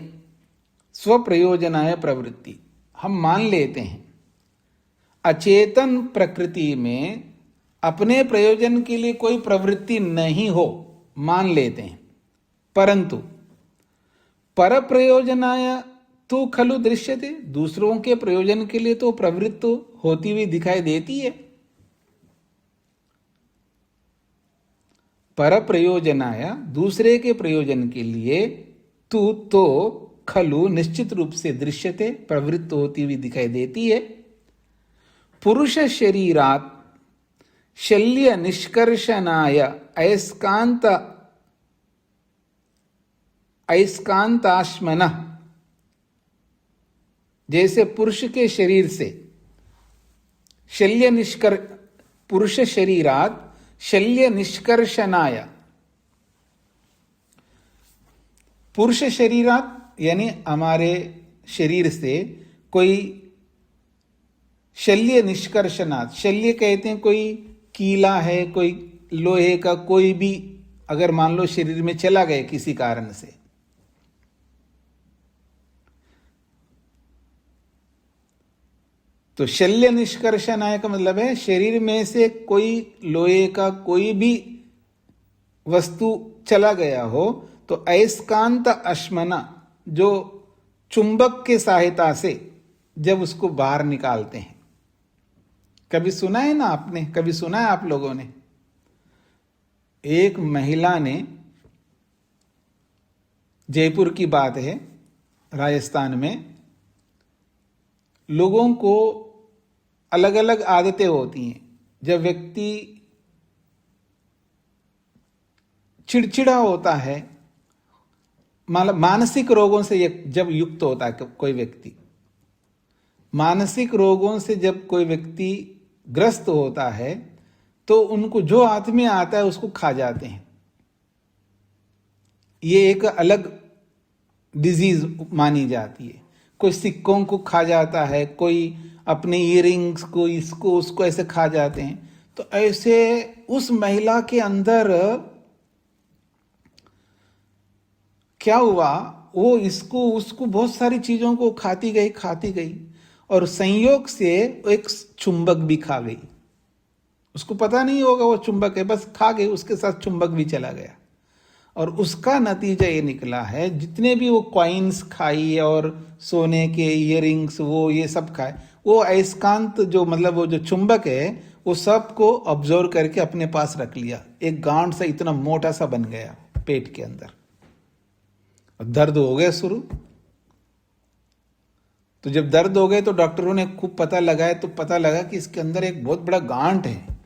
[SPEAKER 1] स्वप्रयोजनाय प्रवृत्ति। हम मान लेते हैं अचेतन प्रकृति में अपने प्रयोजन के लिए कोई प्रवृत्ति नहीं हो, मान लेते हैं, परंतु पर प्रयोजनाय तो खलु दृश्यते, दूसरों के प्रयोजन के लिए तो प्रवृत्ति होती हुई दिखाई देती है। पर प्रयोजनाय दूसरे के प्रयोजन के लिए तू तो खलु निश्चित रूप से दृश्यते प्रवृत्त होती हुई दिखाई देती है। पुरुष शरीरात शल्य निष्कर्षणाय अयस्कांताश्मन, जैसे पुरुष के शरीर से पुरुष शरीरात शल्य निष्कर्षणाय, पुरुष शरीरात यानी हमारे शरीर से कोई शल्य निष्कर्षणात, शल्य कहते हैं कोई कीला है, कोई लोहे का कोई भी अगर मान लो शरीर में चला गया किसी कारण से, तो शल्य निष्कर्षणाय का मतलब है शरीर में से कोई लोहे का कोई भी वस्तु चला गया हो तो अयस्कांत अश्मना, जो चुंबक के सहायता से जब उसको बाहर निकालते हैं। कभी सुना है ना आपने, कभी सुना है आप लोगों ने, एक महिला ने, जयपुर की बात है, राजस्थान में लोगों को अलग अलग आदतें होती हैं। जब व्यक्ति चिड़चिड़ा होता है, मतलब मानसिक रोगों से जब युक्त होता है कोई व्यक्ति, मानसिक रोगों से जब कोई व्यक्ति ग्रस्त होता है तो उनको जो हाथ में आता है उसको खा जाते हैं। ये एक अलग डिजीज मानी जाती है। कोई सिक्कों को खा जाता है, कोई अपने ईयरिंग्स को, इसको उसको ऐसे खा जाते हैं। तो ऐसे उस महिला के अंदर क्या हुआ, वो इसको उसको बहुत सारी चीजों को खाती गई और संयोग से एक चुंबक भी खा गई। उसको पता नहीं होगा वो चुंबक है, बस खा गई, उसके साथ चुंबक भी चला गया। और उसका नतीजा ये निकला है, जितने भी वो कॉइन्स खाई और सोने के इयररिंग्स वो ये सब खाए, वो अयस्कांत जो मतलब वो जो चुंबक है वो सबको ऑब्जर्व करके अपने पास रख लिया। एक गांठ सा इतना मोटा सा बन गया पेट के अंदर। दर्द हो गया शुरू। तो जब दर्द हो गए तो डॉक्टरों ने खूब पता लगाया, तो पता लगा कि इसके अंदर एक बहुत बड़ा गांठ है।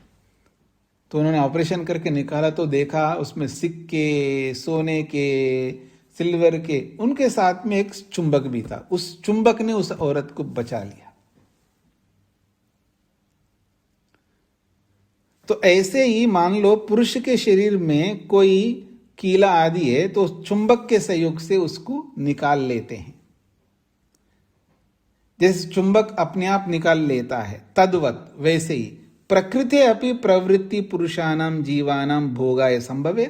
[SPEAKER 1] तो उन्होंने ऑपरेशन करके निकाला तो देखा उसमें सिक्के, सोने के, सिल्वर के, उनके साथ में एक चुंबक भी था। उस चुंबक ने उस औरत को बचा लिया। तो ऐसे ही मान लो पुरुष के शरीर में कोई कीला आदि है तो चुंबक के सहयोग से उसको निकाल लेते हैं। जैसे चुंबक अपने आप निकाल लेता है, तद्वत वैसे ही प्रकृति अपि प्रवृत्ति पुरुषाणाम जीवानाम भोगाय संभवे।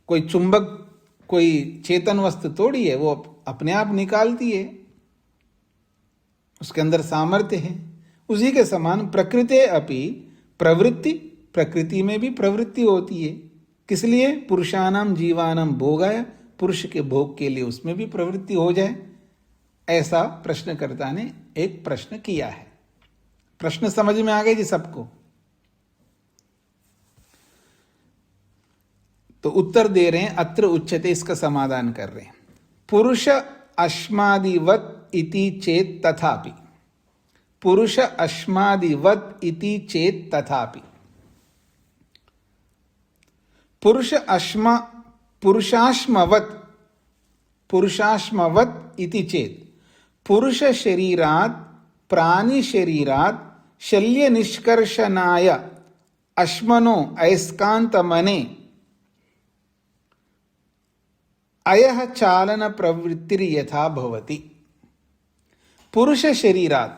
[SPEAKER 1] कोई चुंबक कोई चेतन वस्तु थोड़ी है, वो अपने आप निकालती है, उसके अंदर सामर्थ्य है। उसी के समान प्रकृति अपि प्रवृत्ति, प्रकृति में भी प्रवृत्ति होती है। किस लिए? पुरुषानाम जीवानाम भोगाय, पुरुष के भोग के लिए उसमें भी प्रवृत्ति हो जाए। ऐसा प्रश्नकर्ता ने एक प्रश्न किया है। प्रश्न समझ में आ गए जी सबको? तो उत्तर दे रहे हैं, अत्र उच्यते, इसका समाधान कर रहे हैं। पुरुष अश्मादिवत इति चेत तथापि, पुरुष अश्मादिवत इति चेत तथापि, पुरुषाश्मवत इति चेत, पुरुष शरीरात् प्राणि शरीरात् शल्य निष्कर्षणाय अश्मनो अयस्कांत मने अयः चालन प्रवृत्तिर यथा भवति। पुरुष शरीरात्,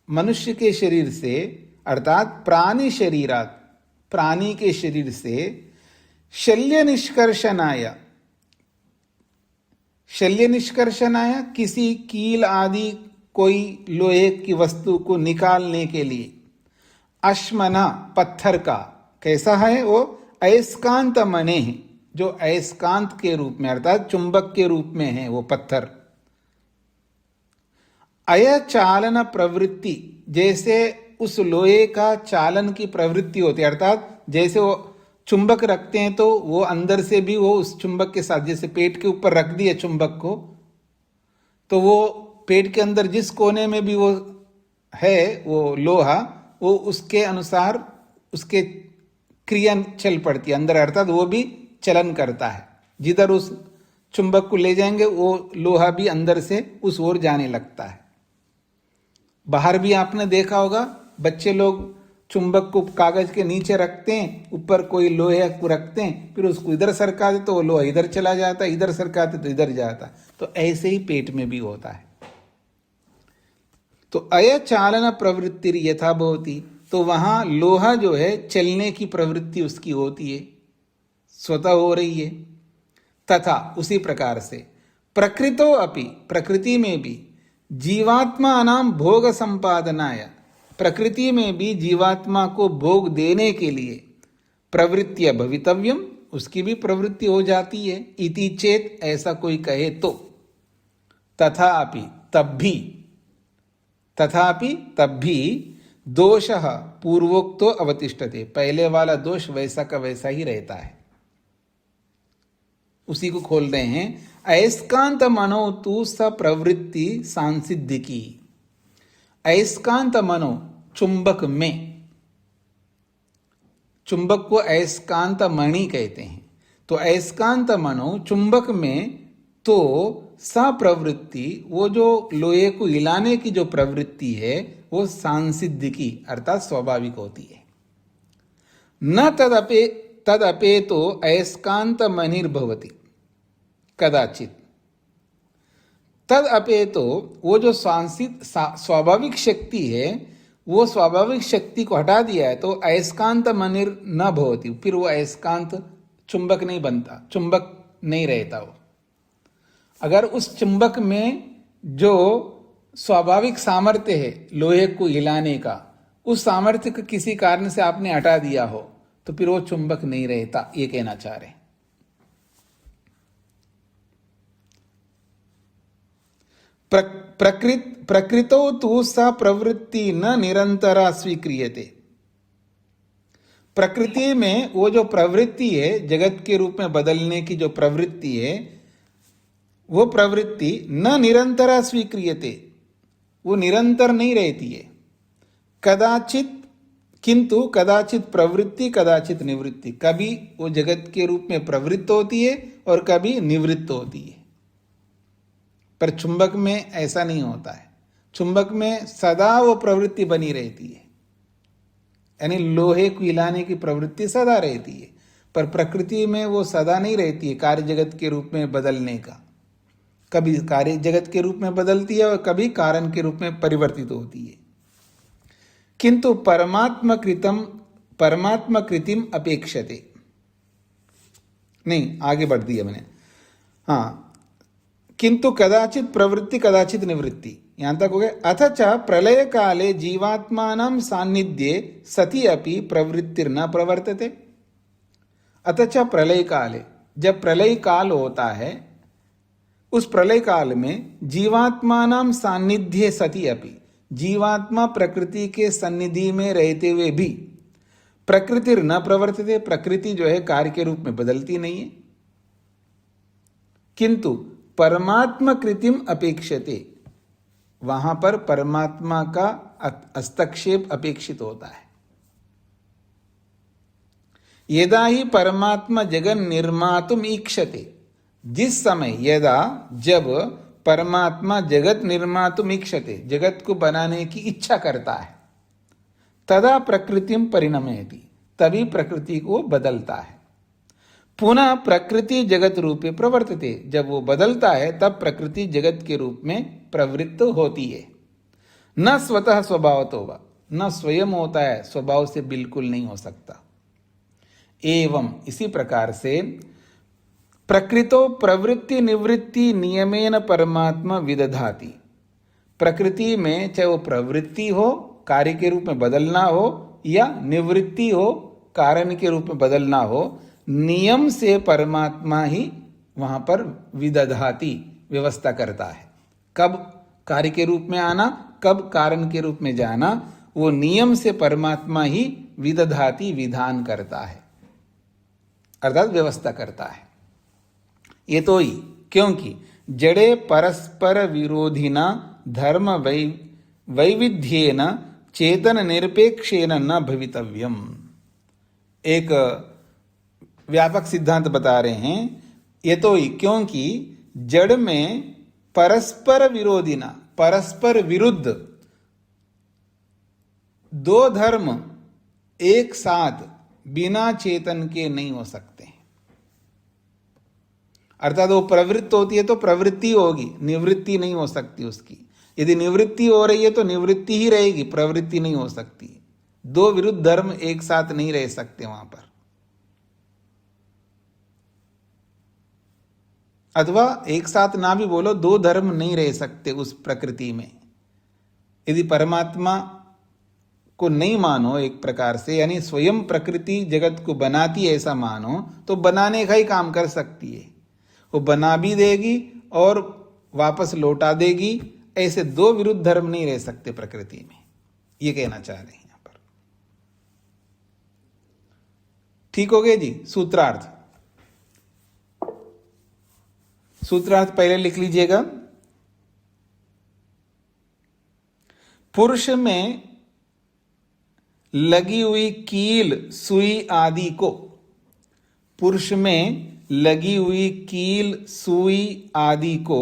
[SPEAKER 1] मनुष्य के शरीर से, अर्थात प्राणि शरीरात्, प्राणी के शरीर से, शल्य निष्कर्षणाय, शल्य निष्कर्षणाय किसी कील आदि कोई लोहे की वस्तु को निकालने के लिए, अश्मना पत्थर का, कैसा है वो, अयस्कांत मने है, जो अयस्कांत के रूप में अर्थात चुंबक के रूप में है वो पत्थर। अय चालन प्रवृत्ति, जैसे उस लोहे का चालन की प्रवृत्ति होती है, अर्थात जैसे वो चुंबक रखते हैं तो वो अंदर से भी वो उस चुंबक के साथ, जैसे पेट के ऊपर रख दिए चुंबक को, तो वो पेट के अंदर जिस कोने में भी वो है वो लोहा, वो उसके अनुसार उसके क्रिया चल पड़ती है अंदर, अर्थात वो भी चलन करता है। जिधर उस चुंबक को ले जाएंगे वो लोहा भी अंदर से उस ओर जाने लगता है। बाहर भी आपने देखा होगा, बच्चे लोग चुंबक को कागज के नीचे रखते हैं, ऊपर कोई लोहे को रखते हैं, फिर उसको इधर सरकाते तो वो लोहा इधर चला जाता है, इधर सरकाते तो इधर जाता। तो ऐसे ही पेट में भी होता है। तो अय चालन प्रवृत्ति यथा भवति, तो वहां लोहा जो है चलने की प्रवृत्ति उसकी होती है, स्वतः हो रही है। तथा उसी प्रकार से प्रकृतो अपि, प्रकृति में भी जीवात्मा नाम भोग संपादनाय, प्रकृति में भी जीवात्मा को भोग देने के लिए प्रवृत्ति भवितव्यम, उसकी भी प्रवृत्ति हो जाती है। इति चेत, ऐसा कोई कहे तो, तथापि तब भी, तथापि तब भी दोषः पूर्वोक्तो अवतिष्ठते, पहले वाला दोष वैसा का वैसा ही रहता है। उसी को खोल रहे हैं, अयस्कांत मनो तु स प्रवृत्ति सांसिद्धिकी। अयस्कांत मनो, चुंबक में, चुंबक को अयस्कांत मणि कहते हैं। तो अयस्कांत मनो, चुंबक में तो सा प्रवृत्ति, वो जो लोहे को हिलाने की जो प्रवृत्ति है वो सांसिद्धिकी अर्थात स्वाभाविक होती है। न तदपे तो अयस्कांत मणिर्भवति कदाचित, तद अपे तो वो जो स्वाभाविक शक्ति है, वो स्वाभाविक शक्ति को हटा दिया है तो अयस्कांत मणिर न भवति, फिर वो अयस्कांत चुंबक नहीं बनता, चुंबक नहीं रहता वो। अगर उस चुंबक में जो स्वाभाविक सामर्थ्य है लोहे को हिलाने का, उस सामर्थ्य को किसी कारण से आपने हटा दिया हो तो फिर वो चुंबक नहीं रहता, ये कहना चाह रहे हैं। प्रकृतो तु सा प्रवृत्ति न निरंतरा स्वीक्रियते। प्रकृति में वो जो प्रवृत्ति है, जगत के रूप में बदलने की जो प्रवृत्ति है, वो प्रवृत्ति न निरंतरा स्वीक्रियते, वो निरंतर नहीं रहती है। कदाचित, किंतु कदाचित प्रवृत्ति कदाचित निवृत्ति, कभी वो जगत के रूप में प्रवृत्त होती है और कभी निवृत्त होती है। पर चुंबक में ऐसा नहीं होता है, चुंबक में सदा वो प्रवृत्ति बनी रहती है, यानी लोहे को हिलाने की प्रवृत्ति सदा रहती है। पर प्रकृति में वो सदा नहीं रहती है, कार्य जगत के रूप में बदलने का। कभी कार्य जगत के रूप में बदलती है और कभी कारण के रूप में परिवर्तित होती है। किंतु परमात्मा कृतिम अपेक्षते, नहीं आगे बढ़ दिया मैंने, हाँ, किंतु कदाचित प्रवृत्ति कदाचित निवृत्ति, यहां तक हो गया। अथ च प्रलय काले जीवात्मानां सान्निध्ये सति अपि प्रवृत्तिर्न प्रवर्तते। अथ च प्रलय काले, जब प्रलय काल होता है, उस प्रलय काल में जीवात्मानां सान्निध्ये सति अपि, जीवात्मा प्रकृति के सन्निधि में रहते हुए भी प्रकृति न प्रवर्तते, प्रकृति जो है कार्य के रूप में बदलती नहीं है। किंतु परमात्मा कृतिम अपेक्षते, वहां पर परमात्मा का हस्तक्षेप अपेक्षित होता है। यदा ही परमात्मा जगत निर्मातुम ईक्षते, जिस समय यदा जब परमात्मा जगत निर्मातुम ईक्षते, जगत को बनाने की इच्छा करता है, तदा प्रकृतिम परिणमयति, तभी प्रकृति को बदलता है। पुनः प्रकृति जगत रूपे प्रवर्तते, जब वो बदलता है तब प्रकृति जगत के रूप में प्रवृत्त होती है। न स्वतः स्वभावतो वा, न स्वयं होता है, स्वभाव से बिल्कुल नहीं हो सकता। एवं इसी प्रकार से प्रकृतो प्रवृत्ति निवृत्ति नियमेन परमात्मा विदधाति, प्रकृति में चाहे वो प्रवृत्ति हो कार्य के रूप में बदलना हो या निवृत्ति हो कारण के रूप में बदलना हो, नियम से परमात्मा ही वहां पर विदधाति व्यवस्था करता है। कब कार्य के रूप में आना, कब कारण के रूप में जाना, वो नियम से परमात्मा ही विदधाति विधान करता है, अर्थात व्यवस्था करता है। ये तो ही क्योंकि जड़े परस्पर विरोधिना धर्म वैविध्येन चेतन निरपेक्षेन न भवितव्यम, एक व्यापक सिद्धांत बता रहे हैं। ये तो ही क्योंकि जड़ में परस्पर विरोधिना, परस्पर विरुद्ध दो धर्म एक साथ बिना चेतन के नहीं हो सकते। अर्थात वो प्रवृत्त होती है तो प्रवृत्ति होगी, निवृत्ति नहीं हो सकती उसकी। यदि निवृत्ति हो रही है तो निवृत्ति ही रहेगी, प्रवृत्ति नहीं हो सकती। दो विरुद्ध धर्म एक साथ नहीं रह सकते वहां पर। अथवा एक साथ ना भी बोलो, दो धर्म नहीं रह सकते उस प्रकृति में। यदि परमात्मा को नहीं मानो एक प्रकार से, यानी स्वयं प्रकृति जगत को बनाती है ऐसा मानो, तो बनाने का ही काम कर सकती है। वो बना भी देगी और वापस लौटा देगी। ऐसे दो विरुद्ध धर्म नहीं रह सकते प्रकृति में, ये कहना चाह रहे हैं यहां पर। ठीक हो गए जी। सूत्रार्थ, सूत्रार्थ पहले लिख लीजिएगा। पुरुष में लगी हुई कील सुई आदि को, पुरुष में लगी हुई कील सुई आदि को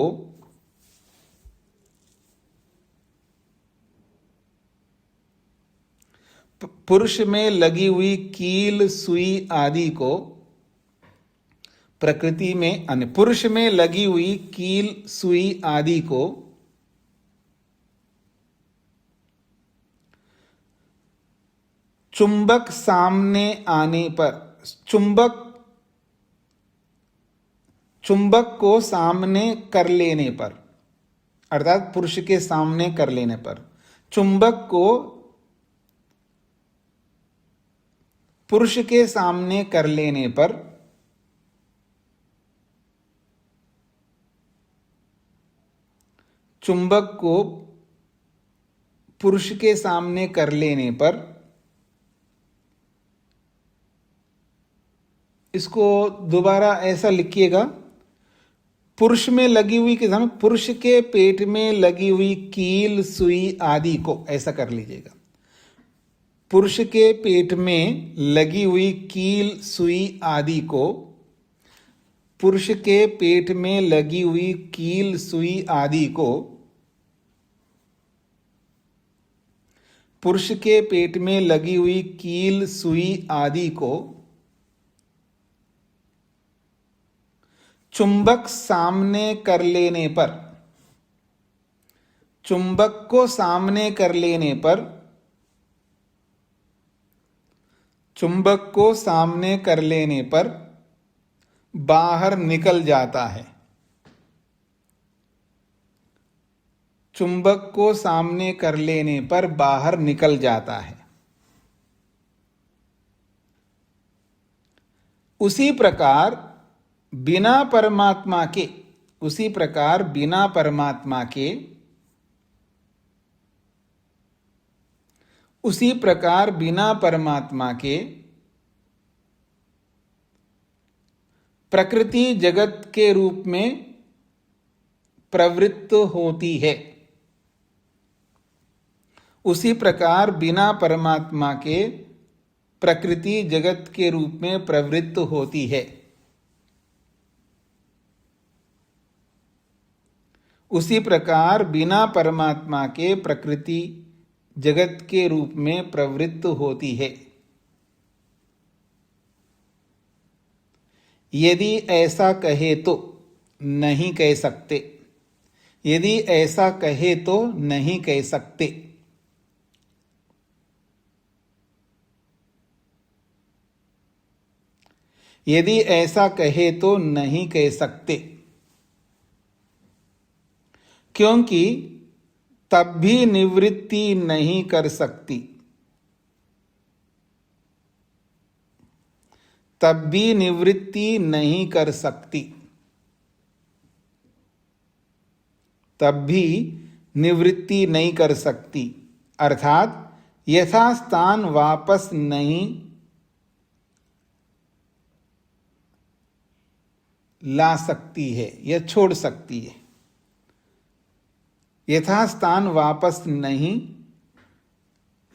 [SPEAKER 1] पुरुष में लगी हुई कील सुई आदि को प्रकृति में, पुरुष में लगी हुई कील सुई आदि को चुंबक सामने आने पर, चुंबक को सामने कर लेने पर, अर्थात पुरुष के सामने कर लेने पर, चुंबक को पुरुष के सामने कर लेने पर चुंबक को पुरुष के सामने कर लेने पर, इसको दोबारा ऐसा लिखिएगा। पुरुष में लगी हुई के सामने, पुरुष के पेट में लगी हुई कील सुई आदि को, ऐसा कर लीजिएगा। पुरुष के पेट में लगी हुई कील सुई आदि को, पुरुष के पेट में लगी हुई कील सुई आदि को, पुरुष के पेट में लगी हुई कील सुई आदि को चुंबक सामने कर लेने पर, चुंबक को सामने कर लेने पर, चुंबक को सामने कर लेने पर बाहर निकल जाता है। चुंबक को सामने कर लेने पर बाहर निकल जाता है। उसी प्रकार बिना परमात्मा के, उसी प्रकार बिना परमात्मा के उसी प्रकार बिना परमात्मा के प्रकृति जगत के रूप में प्रवृत्त होती है। उसी प्रकार बिना परमात्मा के प्रकृति जगत के रूप में प्रवृत्त होती है। उसी प्रकार बिना परमात्मा के प्रकृति जगत के रूप में प्रवृत्त होती है। यदि ऐसा कहे तो नहीं कह सकते। यदि ऐसा कहे तो नहीं कह सकते। यदि ऐसा कहे तो नहीं कह सकते, क्योंकि तब भी निवृत्ति नहीं कर सकती। तब भी निवृत्ति नहीं कर सकती। तब भी निवृत्ति नहीं कर सकती, अर्थात यथास्थान वापस नहीं ला सकती है या छोड़ सकती है। यथास्थान वापस नहीं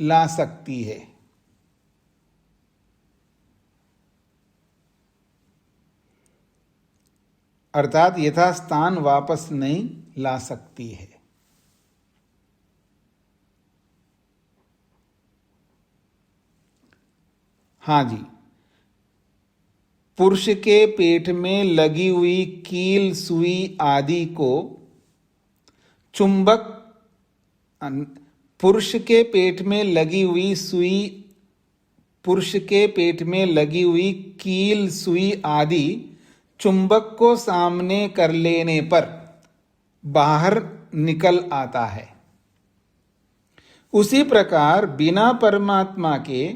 [SPEAKER 1] ला सकती है। अर्थात यथास्थान वापस नहीं ला सकती है। हाँ जी, पुरुष के पेट में लगी हुई कील सुई आदि को चुंबक, पुरुष के पेट में लगी हुई सुई, पुरुष के पेट में लगी हुई कील सुई आदि चुंबक को सामने कर लेने पर बाहर निकल आता है। उसी प्रकार बिना परमात्मा के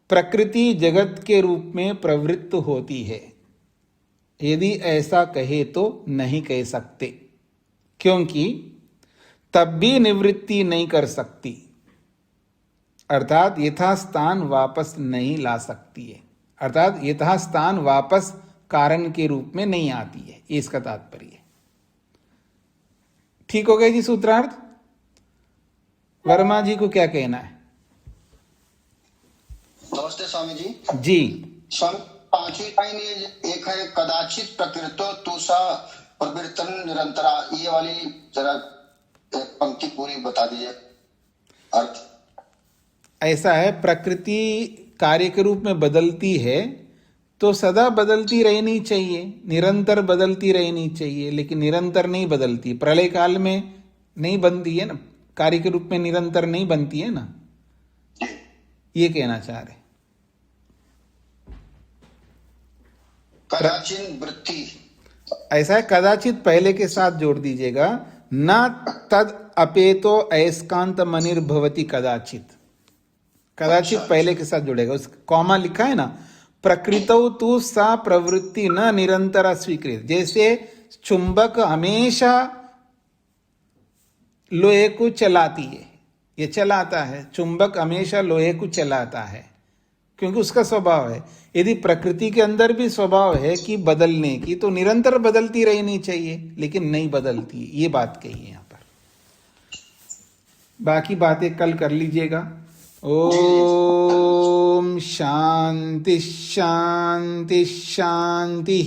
[SPEAKER 1] प्रकृति जगत के रूप में प्रवृत्त होती है। यदि ऐसा कहे तो नहीं कह सकते, क्योंकि तब भी निवृत्ति नहीं कर सकती, अर्थात यथास्थान वापस नहीं ला सकती है। अर्थात यथास्थान वापस कारण के रूप में नहीं आती है, ये इसका तात्पर्य है। ठीक हो गया जी सूत्रार्थ? वर्मा जी को क्या कहना है?
[SPEAKER 9] नमस्ते स्वामी जी।
[SPEAKER 1] जी
[SPEAKER 9] स्वामी, पांचवी लाइन एक है कदाचित प्रकृतो तुषा प्रवर्तन निरंतरा, ये वाली जरा पंक्ति पूरी बता दीजिए अर्थ।
[SPEAKER 1] ऐसा है, प्रकृति कार्य के रूप में बदलती है तो सदा बदलती रहनी चाहिए, निरंतर बदलती रहनी चाहिए, लेकिन निरंतर नहीं बदलती। प्रलय काल में नहीं बनती है ना, कार्य के रूप में निरंतर नहीं बनती है ना, ये कहना चाह रहे।
[SPEAKER 9] कदाचित वृत्ति,
[SPEAKER 1] ऐसा है, कदाचित पहले के साथ जोड़ दीजिएगा, न तद अपेतो अयस्कांत मनिर्भवति कदाचित। कदाचित पहले के साथ जुड़ेगा, उस कॉमा लिखा है ना, प्रकृतौ तु सा प्रवृत्ति न निरंतर स्वीकृत। जैसे चुंबक हमेशा लोहे को चलाती है, ये चलाता है, चुंबक हमेशा लोहे को चलाता है क्योंकि उसका स्वभाव है। यदि प्रकृति के अंदर भी स्वभाव है कि बदलने की, तो निरंतर बदलती रहनी चाहिए, लेकिन नहीं बदलती, ये बात कही है यहाँ पर। बाकी बातें कल कर लीजिएगा। ओम शांति शांति शांति।